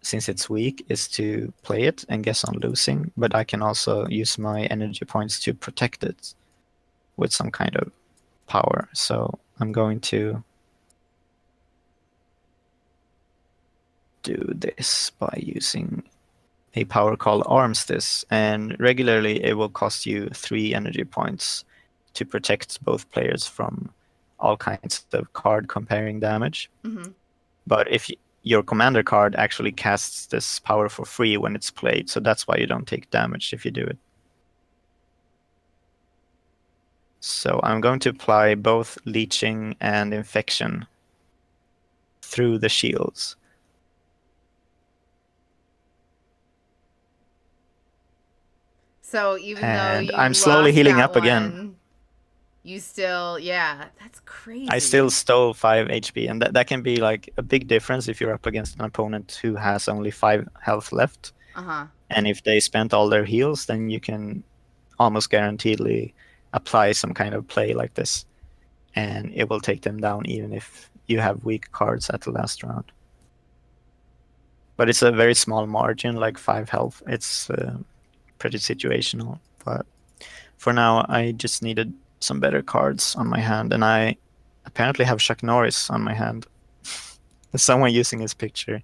since it's weak, is to play it and guess on losing, but I can also use my energy points to protect it with some kind of power. So I'm going to do this by using a power called Armistice, and regularly it will cost you 3 energy points to protect both players from all kinds of card comparing damage. Mm-hmm. But if your commander card actually casts this power for free when it's played, so that's why you don't take damage if you do it. So I'm going to apply both leeching and infection through the shields. So even though And you I'm slowly lost healing that up again. one, you still, yeah, that's I still crazy. stole 5 HP, and that can be like a big difference if you're up against an opponent who has only 5 health left. Uh-huh. And if they spent all their heals, then you can almost guaranteedly apply some kind of play like this, and it will take them down even if you have weak cards at the last round. But it's a very small margin, like 5 health. It's pretty situational. But for now, I just needed some better cards on my hand, and I apparently have Chuck Norris on my hand. There's someone using his picture.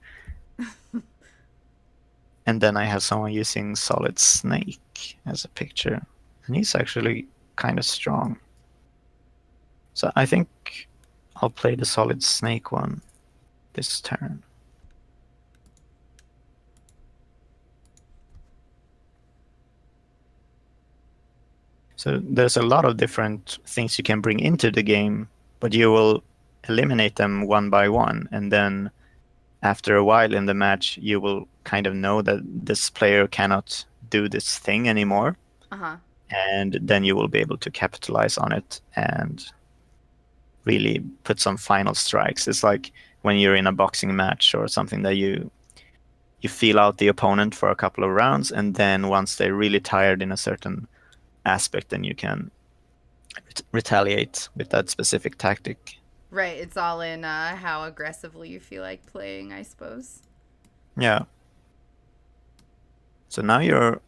And then I have someone using Solid Snake as a picture. And he's actually kind of strong. So I think I'll play the Solid Snake one this turn. So there's a lot of different things you can bring into the game, but you will eliminate them one by one. And then after a while in the match, you will kind of know that this player cannot do this thing anymore. Uh-huh. And then you will be able to capitalize on it and really put some final strikes. It's like when you're in a boxing match or something that you feel out the opponent for a couple of rounds, and then once they're really tired in a certain aspect, then you can retaliate with that specific tactic. Right, it's all in how aggressively you feel like playing, I suppose. Yeah. So now you're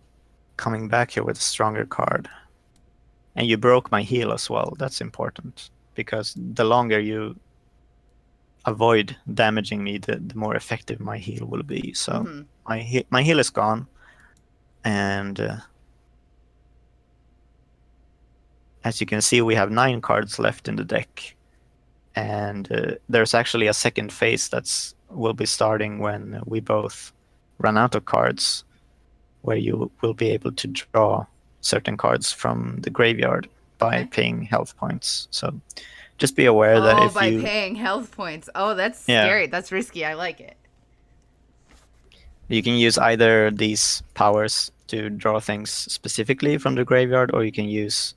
coming back here with a stronger card. And you broke my heal as well. That's important, because the longer you avoid damaging me, the more effective my heal will be. So Mm-hmm. my heal is gone, and as you can see, we have 9 cards left in the deck, and there's actually a second phase that's will be starting when we both run out of cards, where you will be able to draw certain cards from the graveyard by Okay. paying health points. So just be aware that Oh, if by you paying health points. Oh, that's yeah, scary. That's risky. I like it. you can use either these powers to draw things specifically from the graveyard, or you can use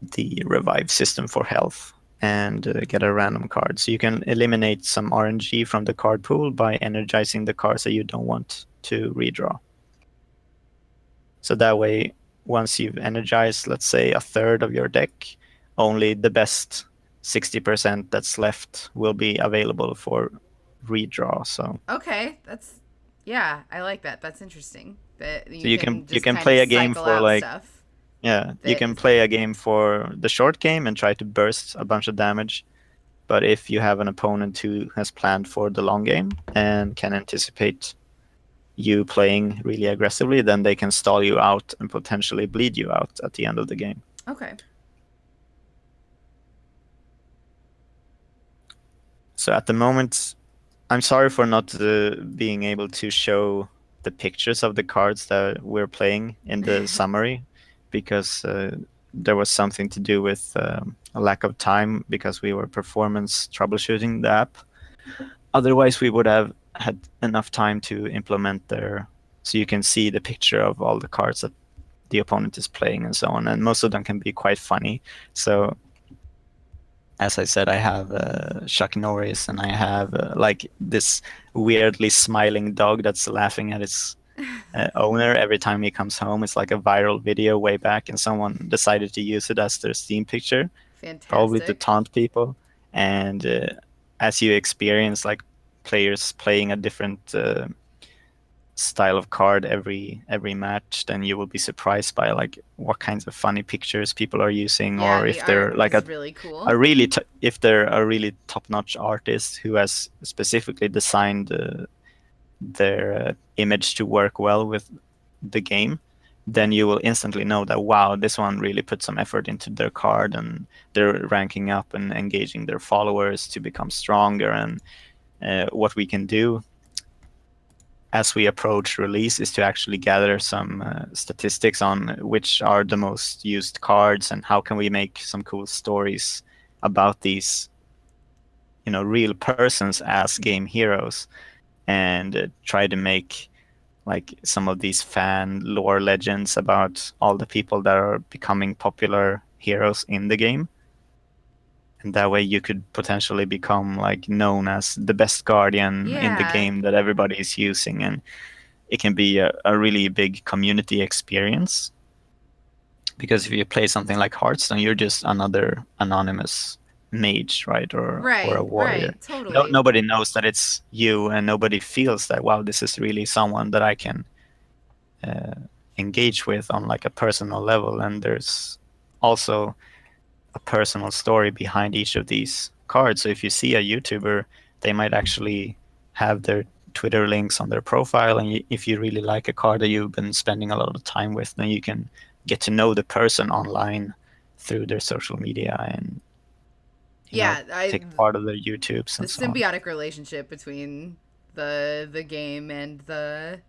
the revive system for health and get a random card. So you can eliminate some RNG from the card pool by energizing the cards that you don't want to redraw. So that way, once you've energized, let's say, a third of your deck, only the best 60% that's left will be available for redraw. So Okay, that's yeah, I like that. That's interesting. That so you you can can you just can kind of play a game cycle for out like stuff. yeah, you That can play a game for the short game and try to burst a bunch of damage. But if you have an opponent who has planned for the long game and can anticipate you playing really aggressively, then they can stall you out and potentially bleed you out at the end of the game. okay. So at the moment, I'm sorry for not being able to show the pictures of the cards that we're playing in the summary, because there was something to do with a lack of time because we were performance troubleshooting the app. Otherwise, we would have had enough time to implement there, so you can see the picture of all the cards that the opponent is playing and so on, and most of them can be quite funny. So as I said, I have Chuck Norris, and I have like this weirdly smiling dog that's laughing at its owner every time he comes home. It's like a viral video way back, and someone decided to use it as their Steam picture, probably to Fantastic. taunt people. And as you experience like players playing a different style of card every match, then you will be surprised by like what kinds of funny pictures people are using, Yeah, or the if they're art like is really cool. if they're a really top-notch artist who has specifically designed their image to work well with the game, then you will instantly know that, wow, this one really put some effort into their card, and they're ranking up and engaging their followers to become stronger. And what we can do as we approach release is to actually gather some statistics on which are the most used cards, and how can we make some cool stories about these, real persons as game heroes, and try to make like some of these fan lore legends about all the people that are becoming popular heroes in the game. And that way you could potentially become like known as the best guardian in the Yeah. game that everybody is using, and it can be a really big community experience. Because if you play something like Hearthstone, you're just another anonymous mage, right? Or a Right, warrior. right, totally. Nobody knows that it's you, and nobody feels that, wow, this is really someone that I can uh, engage with on like a personal level. And there's also a personal story behind each of these cards. So if you see a YouTuber, they might actually have their Twitter links on their profile, and if you really like a card that you've been spending a lot of time with, then you can get to know the person online through their social media, and Yeah, take part of their YouTubes the and so on. symbiotic relationship between the game and the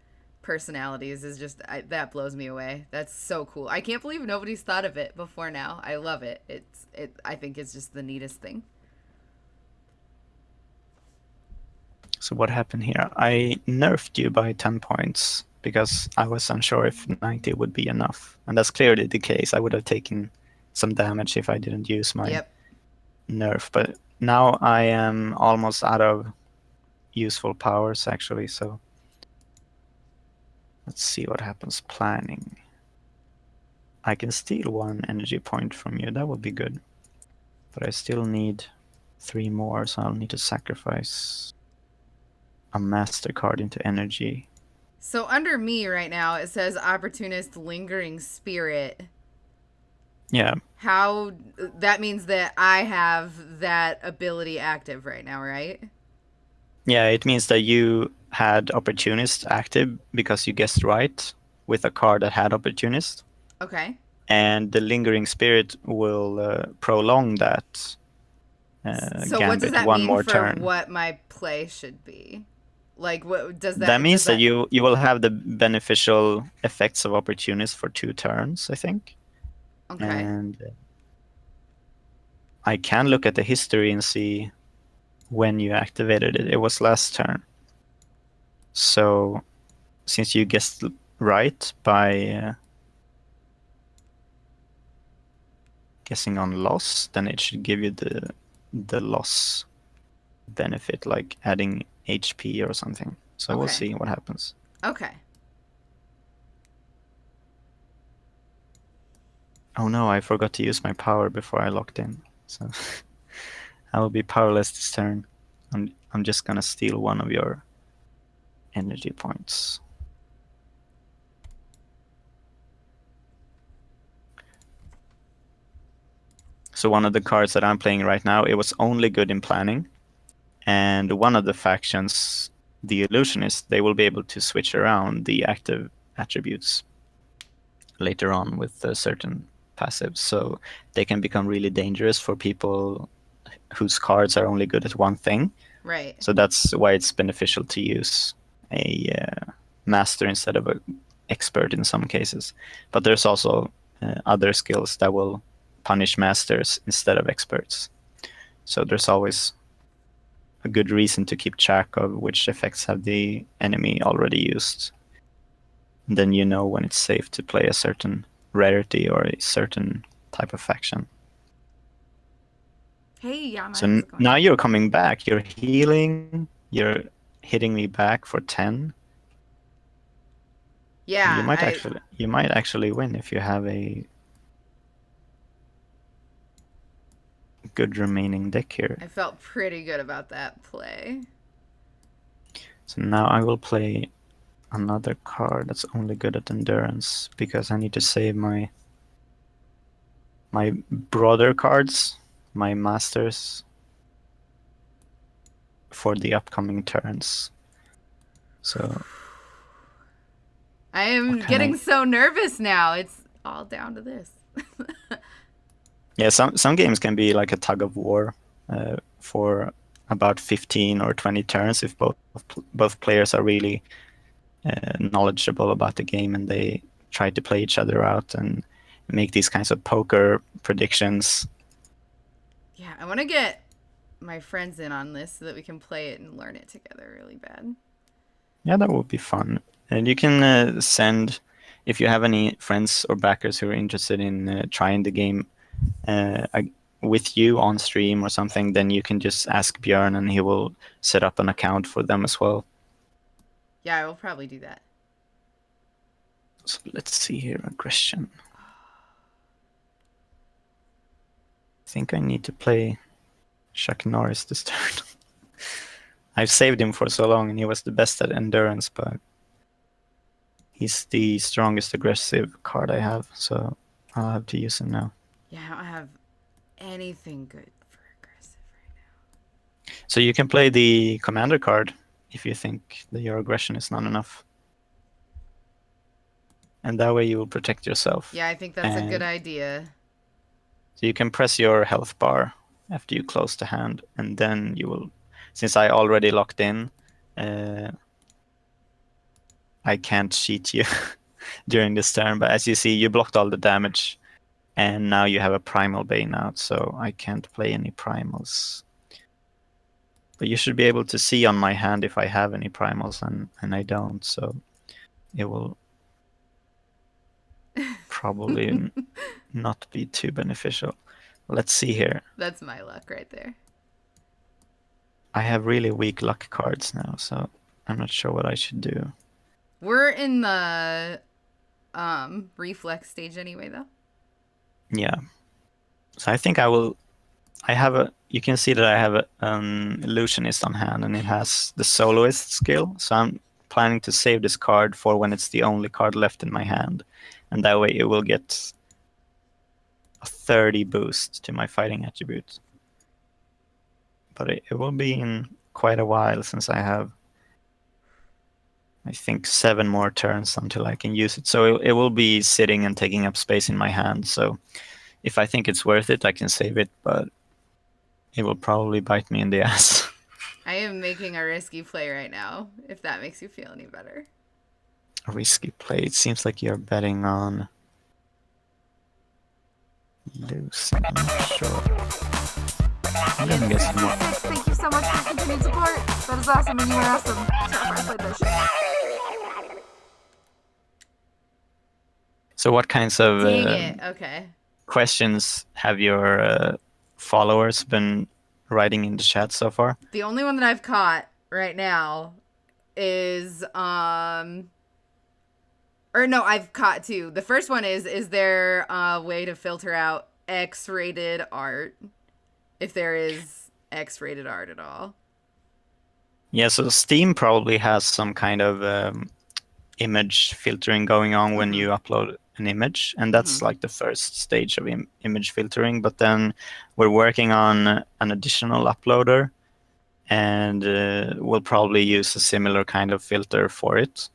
personalities is just that blows me away. That's so cool. I can't believe nobody's thought of it before now. I love it. I think it's just the neatest thing. So what happened here? I nerfed you by 10 points because I was unsure if 90 would be enough. And that's clearly the case. I would have taken some damage if I didn't use my Yep. nerf. But now I am almost out of useful powers, actually. So let's see what happens. Planning. I can steal 1 energy point from you. That would be good. But I still need 3 more, so I'll need to sacrifice a master card into energy. So under me right now it says opportunist lingering spirit. Yeah, How that means that I have that ability active right now, right? yeah, it means that you had Opportunist active because you guessed right with a card that had Opportunist, Okay. and the Lingering Spirit will prolong that So what does gambit that one mean more for turn. what my play should be? Like what does That that does means that that you will have the beneficial effects of Opportunist for 2 turns, I think. Okay. And I can look at the history and see when you activated it. It was last turn. So since you guessed right by guessing on loss, then it should give you the loss benefit, like adding HP or something. So we'll Okay. see what happens. Okay. Oh no, I forgot to use my power before I locked in. So I will be powerless this turn. I'm just gonna steal 1 of your energy points. So one of the cards that I'm playing right now, it was only good in planning. And one of the factions, the Illusionist, they will be able to switch around the active attributes later on with certain passives. So they can become really dangerous for people whose cards are only good at one thing. Right. So that's why it's beneficial to use a master instead of an expert in some cases. But there's also other skills that will punish masters instead of experts. So there's always a good reason to keep track of which effects have the enemy already used. then you know when it's safe to play a certain rarity or a certain type of faction. Hey, Yama, So how's it going? now you're coming back. You're healing. You're hitting me back for 10. Yeah, You might actually win if you have a good remaining deck here. I felt pretty good about that play. So now I will play another card that's only good at endurance because I need to save my brother cards, my masters, for the upcoming turns. So I what am can I? getting so nervous now. It's all down to this. Yeah, some games can be like a tug of war for about 15 or 20 turns if both players are really knowledgeable about the game and they try to play each other out and make these kinds of poker predictions. Yeah, I want to get my friends in on this so that we can play it and learn it together really bad. Yeah, that would be fun. And you can send, if you have any friends or backers who are interested in trying the game uh, with you on stream or something, then you can just ask Björn and he will set up an account for them as well. Yeah, I will probably do that. So let's see here, aggression. I think I need to play Chuck Norris this turn. I've saved him for so long and he was the best at endurance, but he's the strongest aggressive card I have, so I'll have to use him now. Yeah, I don't have anything good for aggressive right now. So you can play the commander card if you think that your aggression is not enough. And that way you will protect yourself. Yeah, I think that's a good And idea. so you can press your health bar after you close the hand, and then you will, since I already locked in, I can't cheat you during this turn. But as you see, you blocked all the damage, and now you have a Primal Bane out, so I can't play any Primals. But you should be able to see on my hand if I have any Primals, and I don't, so it will probably not be too beneficial. Let's see here. That's my luck right there. I have really weak luck cards now, so I'm not sure what I should do. We're in the reflex stage anyway though. Yeah. So I think I will. I have a. You can see that I have an illusionist on hand, and it has the soloist skill. So I'm planning to save this card for when it's the only card left in my hand, and that way it will get a 30 boost to my fighting attribute. But it will be in quite a while since I have, I think, 7 more turns until I can use it. So it will be sitting and taking up space in my hand. So if I think it's worth it, I can save it, but it will probably bite me in the ass. I am making a risky play right now, if that makes you feel any better. A risky play. It seems like you're betting on losing. I'm not sure. I'm gonna guess more. Thank you so much for continued support. That is awesome, and you are awesome. Sorry, I played this shit. So what kinds of Dang it. Okay. questions have your followers been writing in the chat so far? The only one that I've caught right now is or no, I've caught two. The first one is there a way to filter out X-rated art, if there is X-rated art at all? Yeah, so Steam probably has some kind of image filtering going on when you upload an image, and that's like the first stage of image filtering. But then we're working on an additional uploader, and we'll probably use a similar kind of filter for it.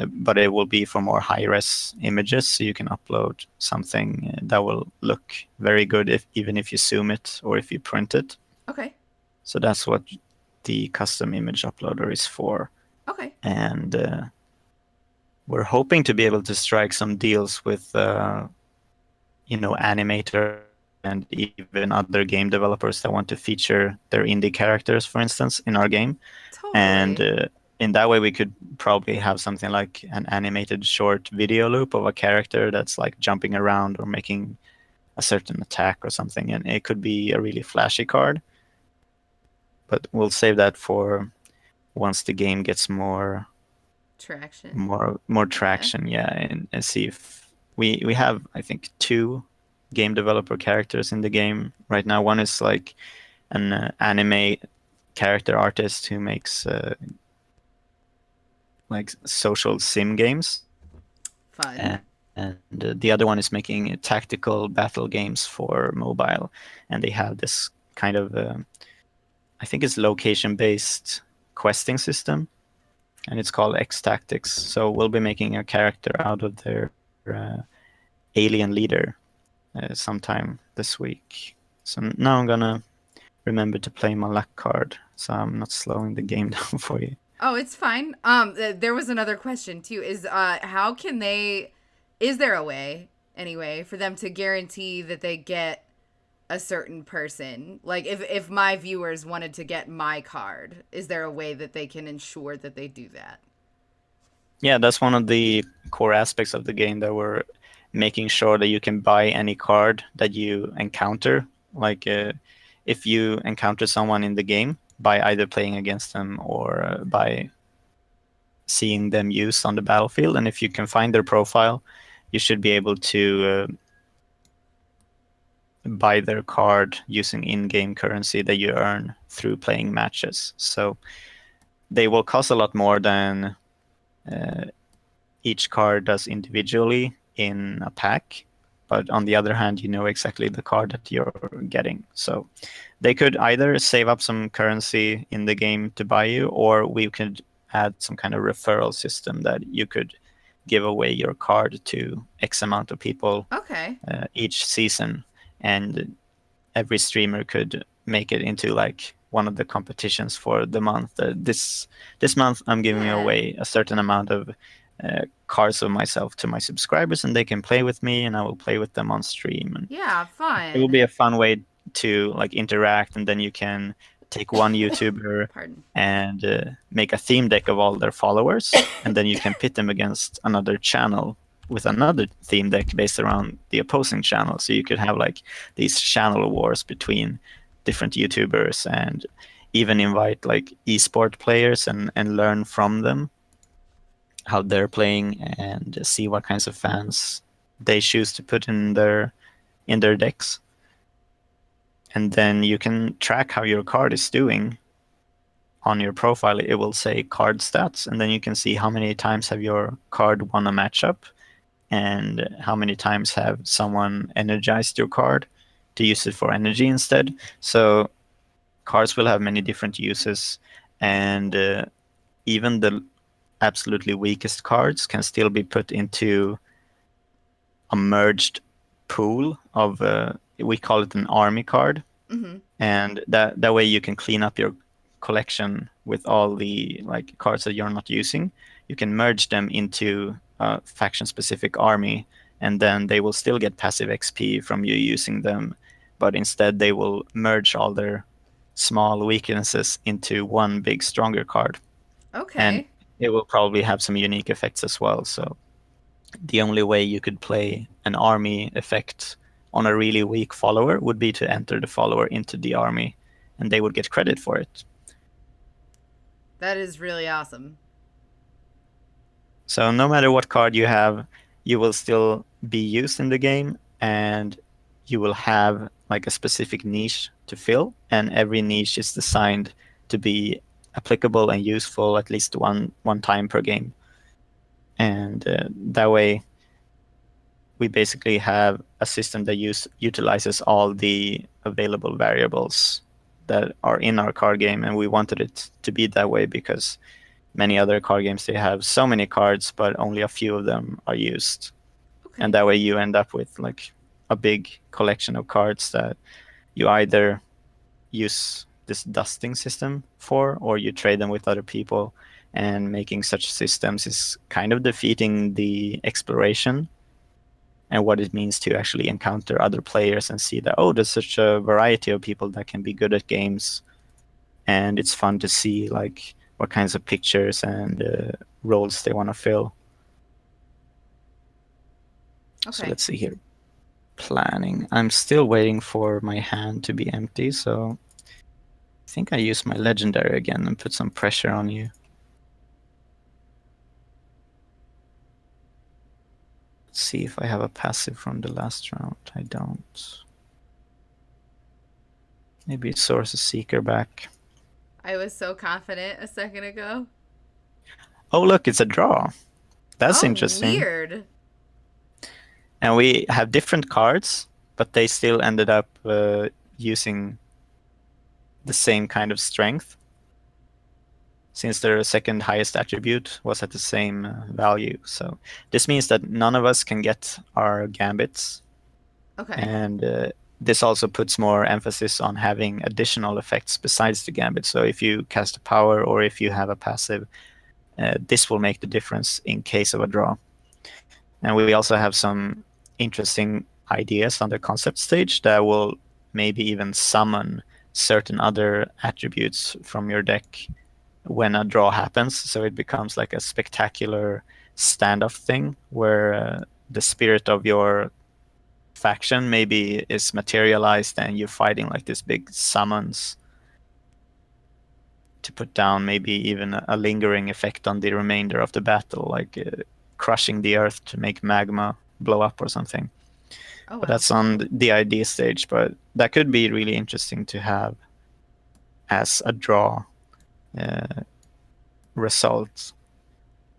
But it will be for more high-res images, so you can upload something that will look very good even if you zoom it or if you print it. Okay. So that's what the custom image uploader is for. Okay. And we're hoping to be able to strike some deals with, animator and even other game developers that want to feature their indie characters, for instance, in our game. Totally. And in that way we could probably have something like an animated short video loop of a character that's like jumping around or making a certain attack or something, and it could be a really flashy card. But we'll save that for once the game gets Traction. more Yeah. traction, yeah, and see if we have, I think, two game developer characters in the game right now. One is like an anime character artist who makes like social sim games, Fun. and the other one is making tactical battle games for mobile, and they have this kind of I think it's location based questing system, and it's called X Tactics. So we'll be making a character out of their alien leader sometime this week. So now I'm gonna remember to play my luck card, so I'm not slowing the game down for you. Oh, it's fine. There was another question too. Is how can they? Is there a way anyway for them to guarantee that they get a certain person? Like if my viewers wanted to get my card, is there a way that they can ensure that they do that? Yeah, that's one of the core aspects of the game, that we're making sure that you can buy any card that you encounter. Like if you encounter someone in the game, by either playing against them or by seeing them use on the battlefield, and if you can find their profile, you should be able to buy their card using in-game currency that you earn through playing matches. So they will cost a lot more than uh, each card does individually in a pack. But on the other hand, you know exactly the card that you're getting. So they could either save up some currency in the game to buy you, or we could add some kind of referral system that you could give away your card to X amount of people Okay. each season. And every streamer could make it into like one of the competitions for the month. This month I'm giving Yeah. away a certain amount of cards of myself to my subscribers, and they can play with me, and I will play with them on stream. And Yeah. it will be Fun. a fun way to like interact, and then you can take one YouTuber Pardon. and make a theme deck of all their followers, and then you can pit them against another channel with another theme deck based around the opposing channel. So you could have like these channel wars between different YouTubers, and even invite like esport players and learn from them how they're playing, and see what kinds of fans they choose to put in their decks. And then you can track how your card is doing on your profile. It will say card stats, and then you can see how many times have your card won a matchup, and how many times have someone energized your card to use it for energy instead. So cards will have many different uses, and even the absolutely weakest cards can still be put into a merged pool of we call it an army card, Mm-hmm. and that way you can clean up your collection with all the like cards that you're not using. You can merge them into a faction specific army, and then they will still get passive XP from you using them, but instead they will merge all their small weaknesses into one big stronger card, and Okay. it will probably have some unique effects as well. So the only way you could play an army effect on a really weak follower would be to enter the follower into the army, and they would get credit for it. That is really awesome. So no matter what card you have, you will still be used in the game, and you will have like a specific niche to fill, and every niche is designed to be applicable and useful at least one time per game. And that way we basically have a system that utilizes all the available variables that are in our card game, and we wanted it to be that way because many other card games, they have so many cards but only a few of them are used, and Okay. that way you end up with like a big collection of cards that you either use this dusting system for, or you trade them with other people. And making such systems is kind of defeating the exploration and what it means to actually encounter other players and see that, oh, there's such a variety of people that can be good at games, and it's fun to see like what kinds of pictures and roles they want to fill. So Okay. let's see here. Planning. I'm still waiting for my hand to be empty, so I think I use my legendary again and put some pressure on you. Let's see if I have a passive from the last round. I don't. Maybe Source Seeker back. I was so confident a second ago. Oh, look, it's a draw. That's Oh, interesting. weird. And we have different cards, but they still ended up using the same kind of strength, since their second highest attribute was at the same value. So this means that none of us can get our gambits, Okay. and this also puts more emphasis on having additional effects besides the gambit. So if you cast a power or if you have a passive, this will make the difference in case of a draw. And we also have some interesting ideas on the concept stage that will maybe even summon certain other attributes from your deck when a draw happens. So it becomes like a spectacular standoff thing where the spirit of your faction maybe is materialized and you're fighting like this big summons to put down maybe even a lingering effect on the remainder of the battle, like crushing the earth to make magma blow up or something. Oh, But wow. that's on the idea stage. But that could be really interesting to have as a draw uh, result.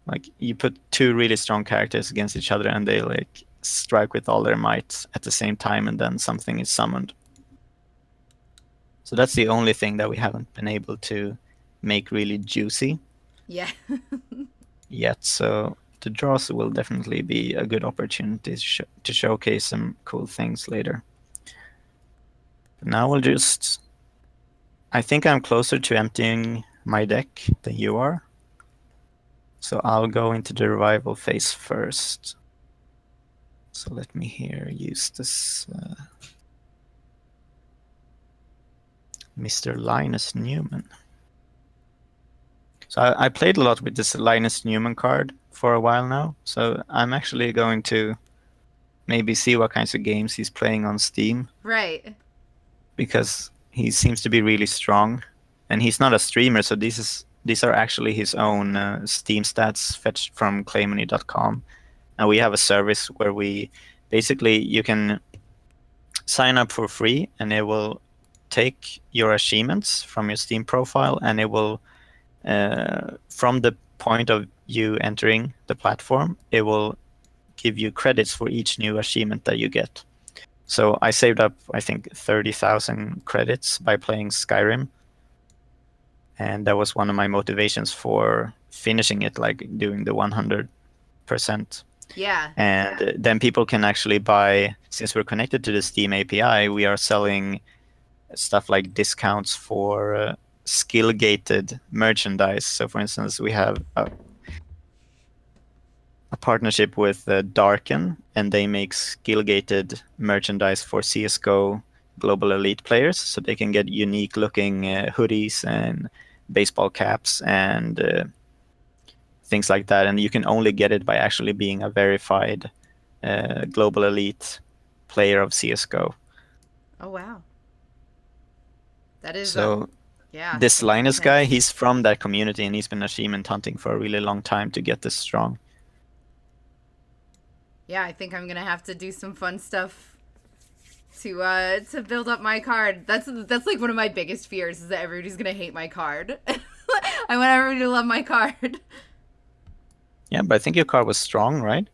Like you put two really strong characters against each other and they like strike with all their might at the same time, and then something is summoned. So that's the only thing that we haven't been able to make really juicy Yeah. yet. So the draws will definitely be a good opportunity to showcase some cool things later. But now we'll just. I think I'm closer to emptying my deck than you are. So I'll go into the revival phase first. So let me here use this Mr. Linus Newman. So I played a lot with this Linus Newman card for a while now. So I'm actually going to maybe see what kinds of games he's playing on Steam, Right. because he seems to be really strong. And he's not a streamer, so these are actually his own Steam stats fetched from Claymoney.com. And we have a service where we basically you can sign up for free, and it will take your achievements from your Steam profile, and it will from the point of you entering the platform, it will give you credits for each new achievement that you get. So I saved up, I think, 30,000 credits by playing Skyrim, and that was one of my motivations for finishing it, like doing the 100%. Yeah. And then people can actually buy, since we're connected to the Steam API, we are selling stuff like discounts for skill gated merchandise. So, for instance, we have a partnership with Darken, and they make skill gated merchandise for CSGO Global Elite players. So they can get unique looking hoodies and baseball caps and things like that. And you can only get it by actually being a verified Global Elite player of CSGO. Oh, wow. That is, So yeah, this Linus guy, intense. he's from that community, and he's been achievement hunting for a really long time to get this strong. Yeah, I think I'm gonna have to do some fun stuff to build up my card. That's like one of my biggest fears is that everybody's gonna hate my card. I want everybody to love my card. Yeah, but I think your card was strong, right?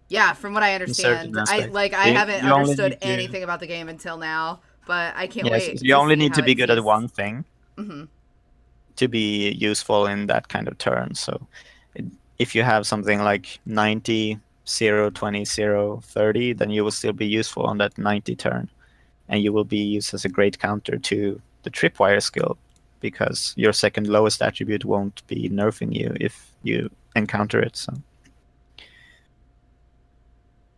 Yeah, from what I In certain understand, I aspects. like I You, haven't you only understood need to. anything about the game until now, but I can't Yes, so wait you to only see need how to be it good at sees. one thing Hmm. to be useful in that kind of turn. So it, if you have something like 90, 0, 20, 0, 30, then you will still be useful on that 90 turn. And you will be used as a great counter to the tripwire skill, because your second lowest attribute won't be nerfing you if you encounter it. So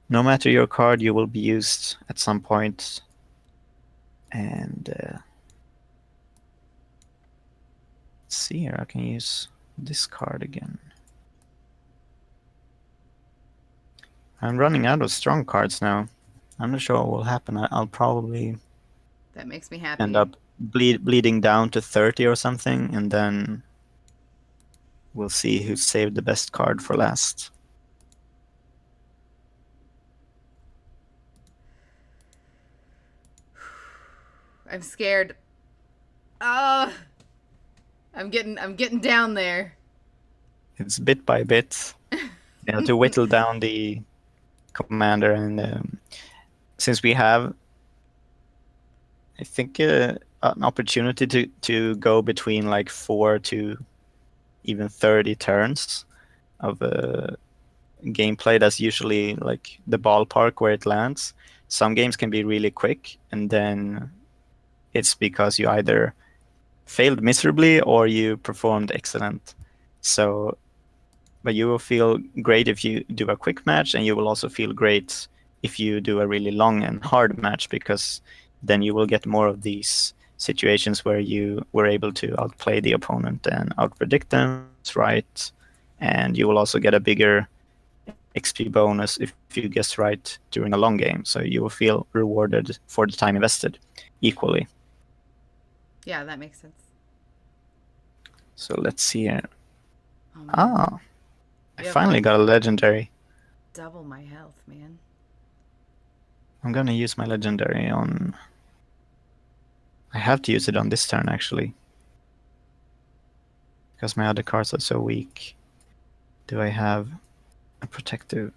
no matter your card, you will be used at some point. And let's Let's see here. I can use this card again. I'm running out of strong cards now. I'm not sure what will happen. I'll probably That makes me end happy. up bleeding down to 30 or something, and then we'll see who saved the best card for last. I'm scared. Oh, I'm getting down there. It's bit by bit. You have to whittle down the commander, and since we have, I think, an opportunity to go between like 4 to even 30 turns of gameplay, that's usually like the ballpark where it lands. Some games can be really quick, and then it's because you either failed miserably or you performed excellent. So, but you will feel great if you do a quick match, and you will also feel great if you do a really long and hard match, because then you will get more of these situations where you were able to outplay the opponent and outpredict them, guess right, and you will also get a bigger XP bonus if you guess right during a long game. So you will feel rewarded for the time invested equally. Yeah, that makes sense. So let's see here. Oh man, Ah, I you have finally like got a legendary. double my health, man. I'm gonna use my legendary on. I have to use it on this turn actually, because my other cards are so weak. Do I have a protective?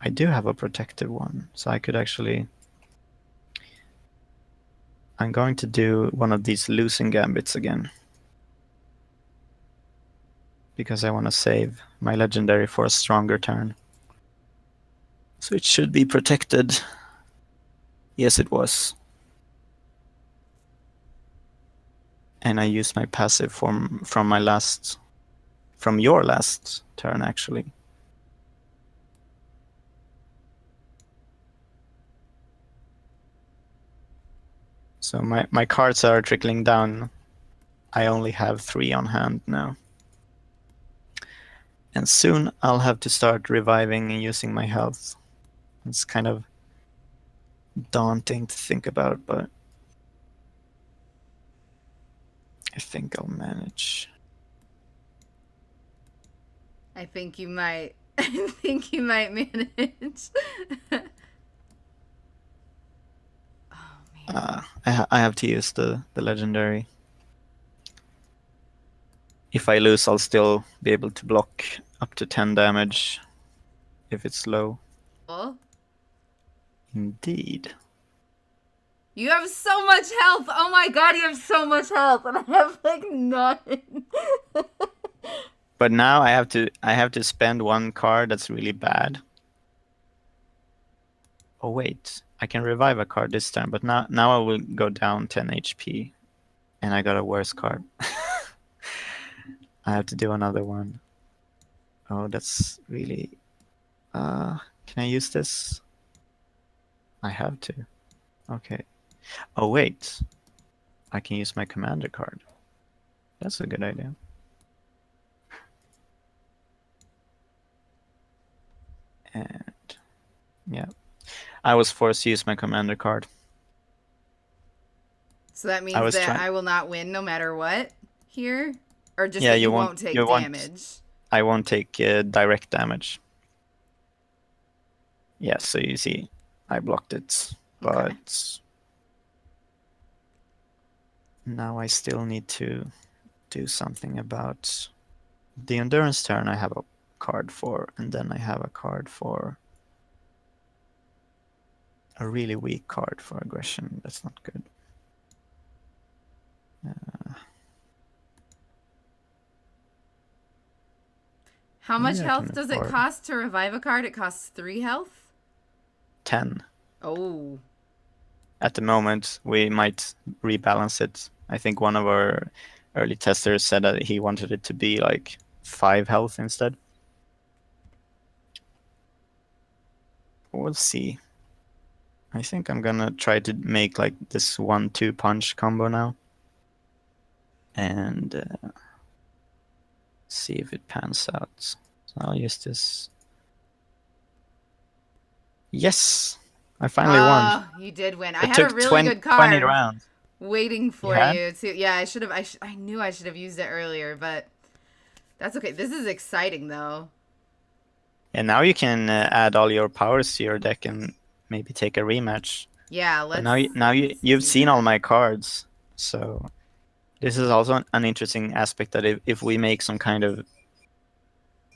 I do have a protective one, so I could actually. I'm going to do one of these losing gambits again, because I want to save my legendary for a stronger turn. So it should be protected. Yes, it was. And I used my passive from your last turn actually. So my cards are trickling down. I only have 3 on hand now. And soon I'll have to start reviving and using my health. It's kind of daunting to think about, but I think I'll manage. I think you might. I think you might manage. Oh man. I have to use the legendary. If I lose, I'll still be able to block up to 10 damage if it's low. Oh, Indeed. you have so much health. Oh my god, you have so much health, and I have like none. But now I have to spend one card that's really bad. Oh wait, I can revive a card this time, but now I will go down 10 HP, and I got a worse card. I have to do another one. Oh, that's really. Can I use this? I have to. Okay. Oh wait, I can use my commander card. That's a good idea. And yeah, I was forced to use my commander card. So that I means was that trying. I will not win no matter what here, or just Yeah, that you won't take you won't. damage. I won't take direct damage. Yeah, so you see, I blocked it, Okay. but now I still need to do something about the endurance turn. I have a card for, and then I have a card for a really weak card for aggression. That's not good. How much Maybe I can health does it afford cost to revive a card? It costs 3 health. 10. Oh. At the moment, we might rebalance it. I think one of our early testers said that he wanted it to be like 5 health instead. We'll see. I think I'm gonna try to make like this 1-2 punch combo now. And See if it pans out. So I'll use this. Yes, I finally won. Oh, you did win. I It had a took really good 20 card rounds. waiting You for had? you to. Yeah, I should have. I knew I should have used it earlier, but that's okay. This is exciting though. And now you can add all your powers to your deck and maybe take a rematch. Yeah, But let's now you've do seen all that. my cards, so this is also an interesting aspect that if we make some kind of,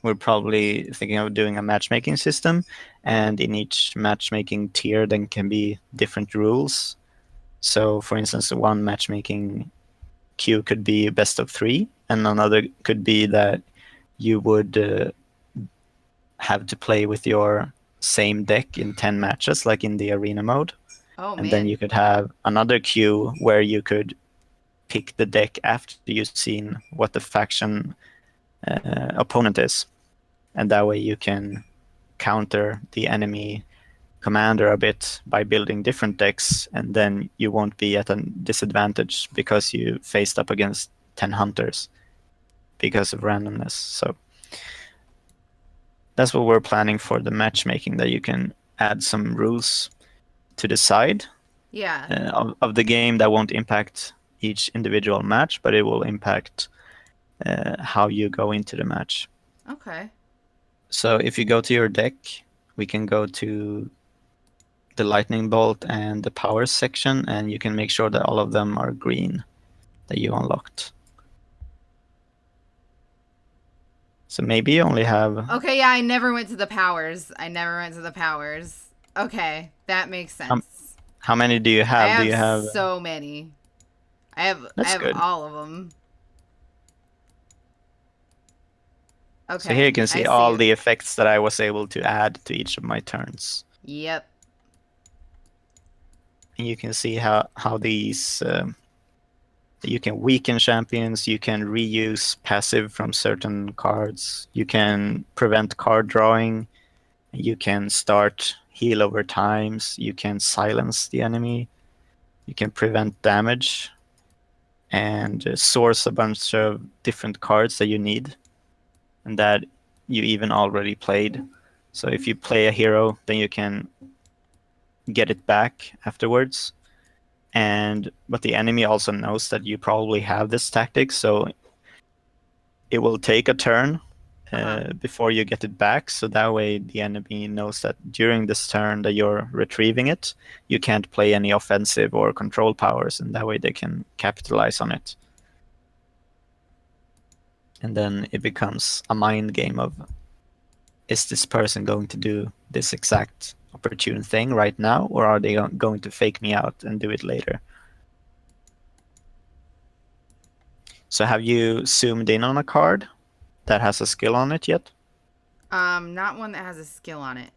we're probably thinking of doing a matchmaking system, and in each matchmaking tier then can be different rules. So, for instance, one matchmaking queue could be best of three, and another could be that you would have to play with your same deck in 10 matches, like in the arena mode. Oh And then man. you could have another queue where you could pick the deck after you've seen what the faction opponent is. And that way you can counter the enemy commander a bit by building different decks, and then you won't be at a disadvantage because you faced up against 10 hunters because of randomness. So that's what we're planning for the matchmaking, that you can add some rules to the side Yeah. of the game that won't impact each individual match, but it will impact how you go into the match. Okay. So if you go to your deck, we can go to the lightning bolt and the power section, and you can make sure that all of them are green that you unlocked. So maybe you only have Okay, yeah, I never went to the powers. I never went to the powers. Okay, that makes um, sense. how many do you I have? Do have you have? so many. I That's have good. all of them. So here you Okay, can I see see all it. the effects that I was able to add to each of my turns. Yep. And you can see how these you can weaken champions, you can reuse passive from certain cards, you can prevent card drawing, you can start heal over times, you can silence the enemy, you can prevent damage, and source a bunch of different cards that you need and that you even already played. So if you play a hero, then you can get it back afterwards. But the enemy also knows that you probably have this tactic, so it will take a turn Uh-huh. before you get it back. So that way the enemy knows that during this turn that you're retrieving it, you can't play any offensive or control powers, and that way they can capitalize on it. And then it becomes a mind game of, is this person going to do this exact opportune thing right now, or are they going to fake me out and do it later? So have you zoomed in on a card that has a skill on it yet? Not one that has a skill on it.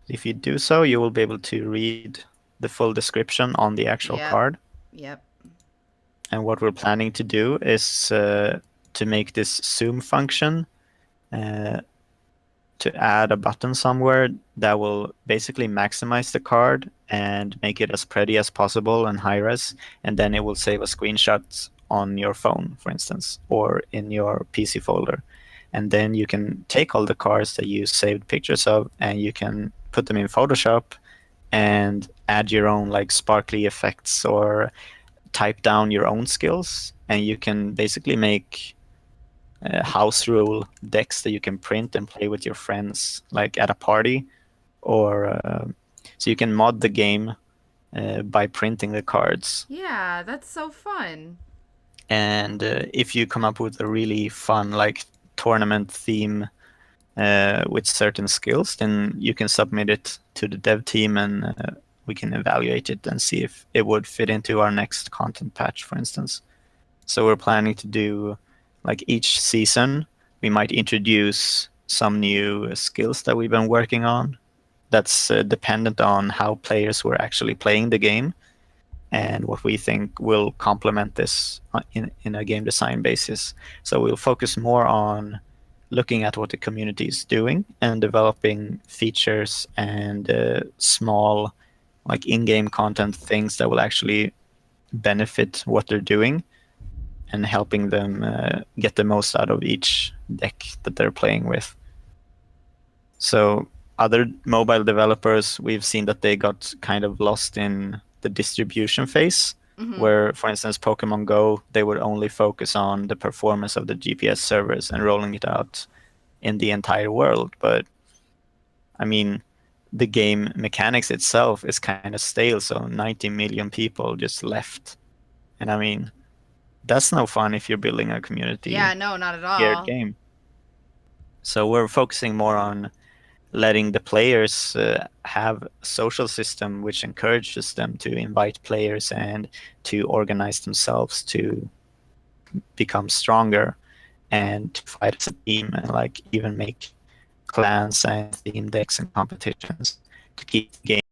If you do so, you will be able to read the full description on the actual Yep. card. Yep. And what we're planning to do is to make this zoom function uh, to add a button somewhere that will basically maximize the card and make it as pretty as possible and high res, and then it will save a screenshot on your phone, for instance, or in your PC folder. And then you can take all the cards that you saved pictures of and you can put them in Photoshop and add your own like sparkly effects or type down your own skills, and you can basically make house rule decks that you can print and play with your friends, like at a party, or so you can mod the game by printing the cards. Yeah, that's so fun. And if you come up with a really fun like tournament theme with certain skills, then you can submit it to the dev team, and we can evaluate it and see if it would fit into our next content patch, for instance. So we're planning to do, like, each season, we might introduce some new skills that we've been working on. That's dependent on how players were actually playing the game and what we think will complement this in a game design basis. So we'll focus more on looking at what the community is doing and developing features and small, like, in-game content things that will actually benefit what they're doing, and helping them get the most out of each deck that they're playing with. So other mobile developers, we've seen that they got kind of lost in the distribution phase, where, for instance, Pokemon Go, they would only focus on the performance of the GPS servers and rolling it out in the entire world. But I mean, the game mechanics itself is kind of stale, so 90 million people just left. And I mean, that's no fun if you're building a community Yeah, no, not at geared all. game. So we're focusing more on letting the players have a social system which encourages them to invite players and to organize themselves to become stronger and to fight as a team, and like even make clans and theme decks and competitions to keep the game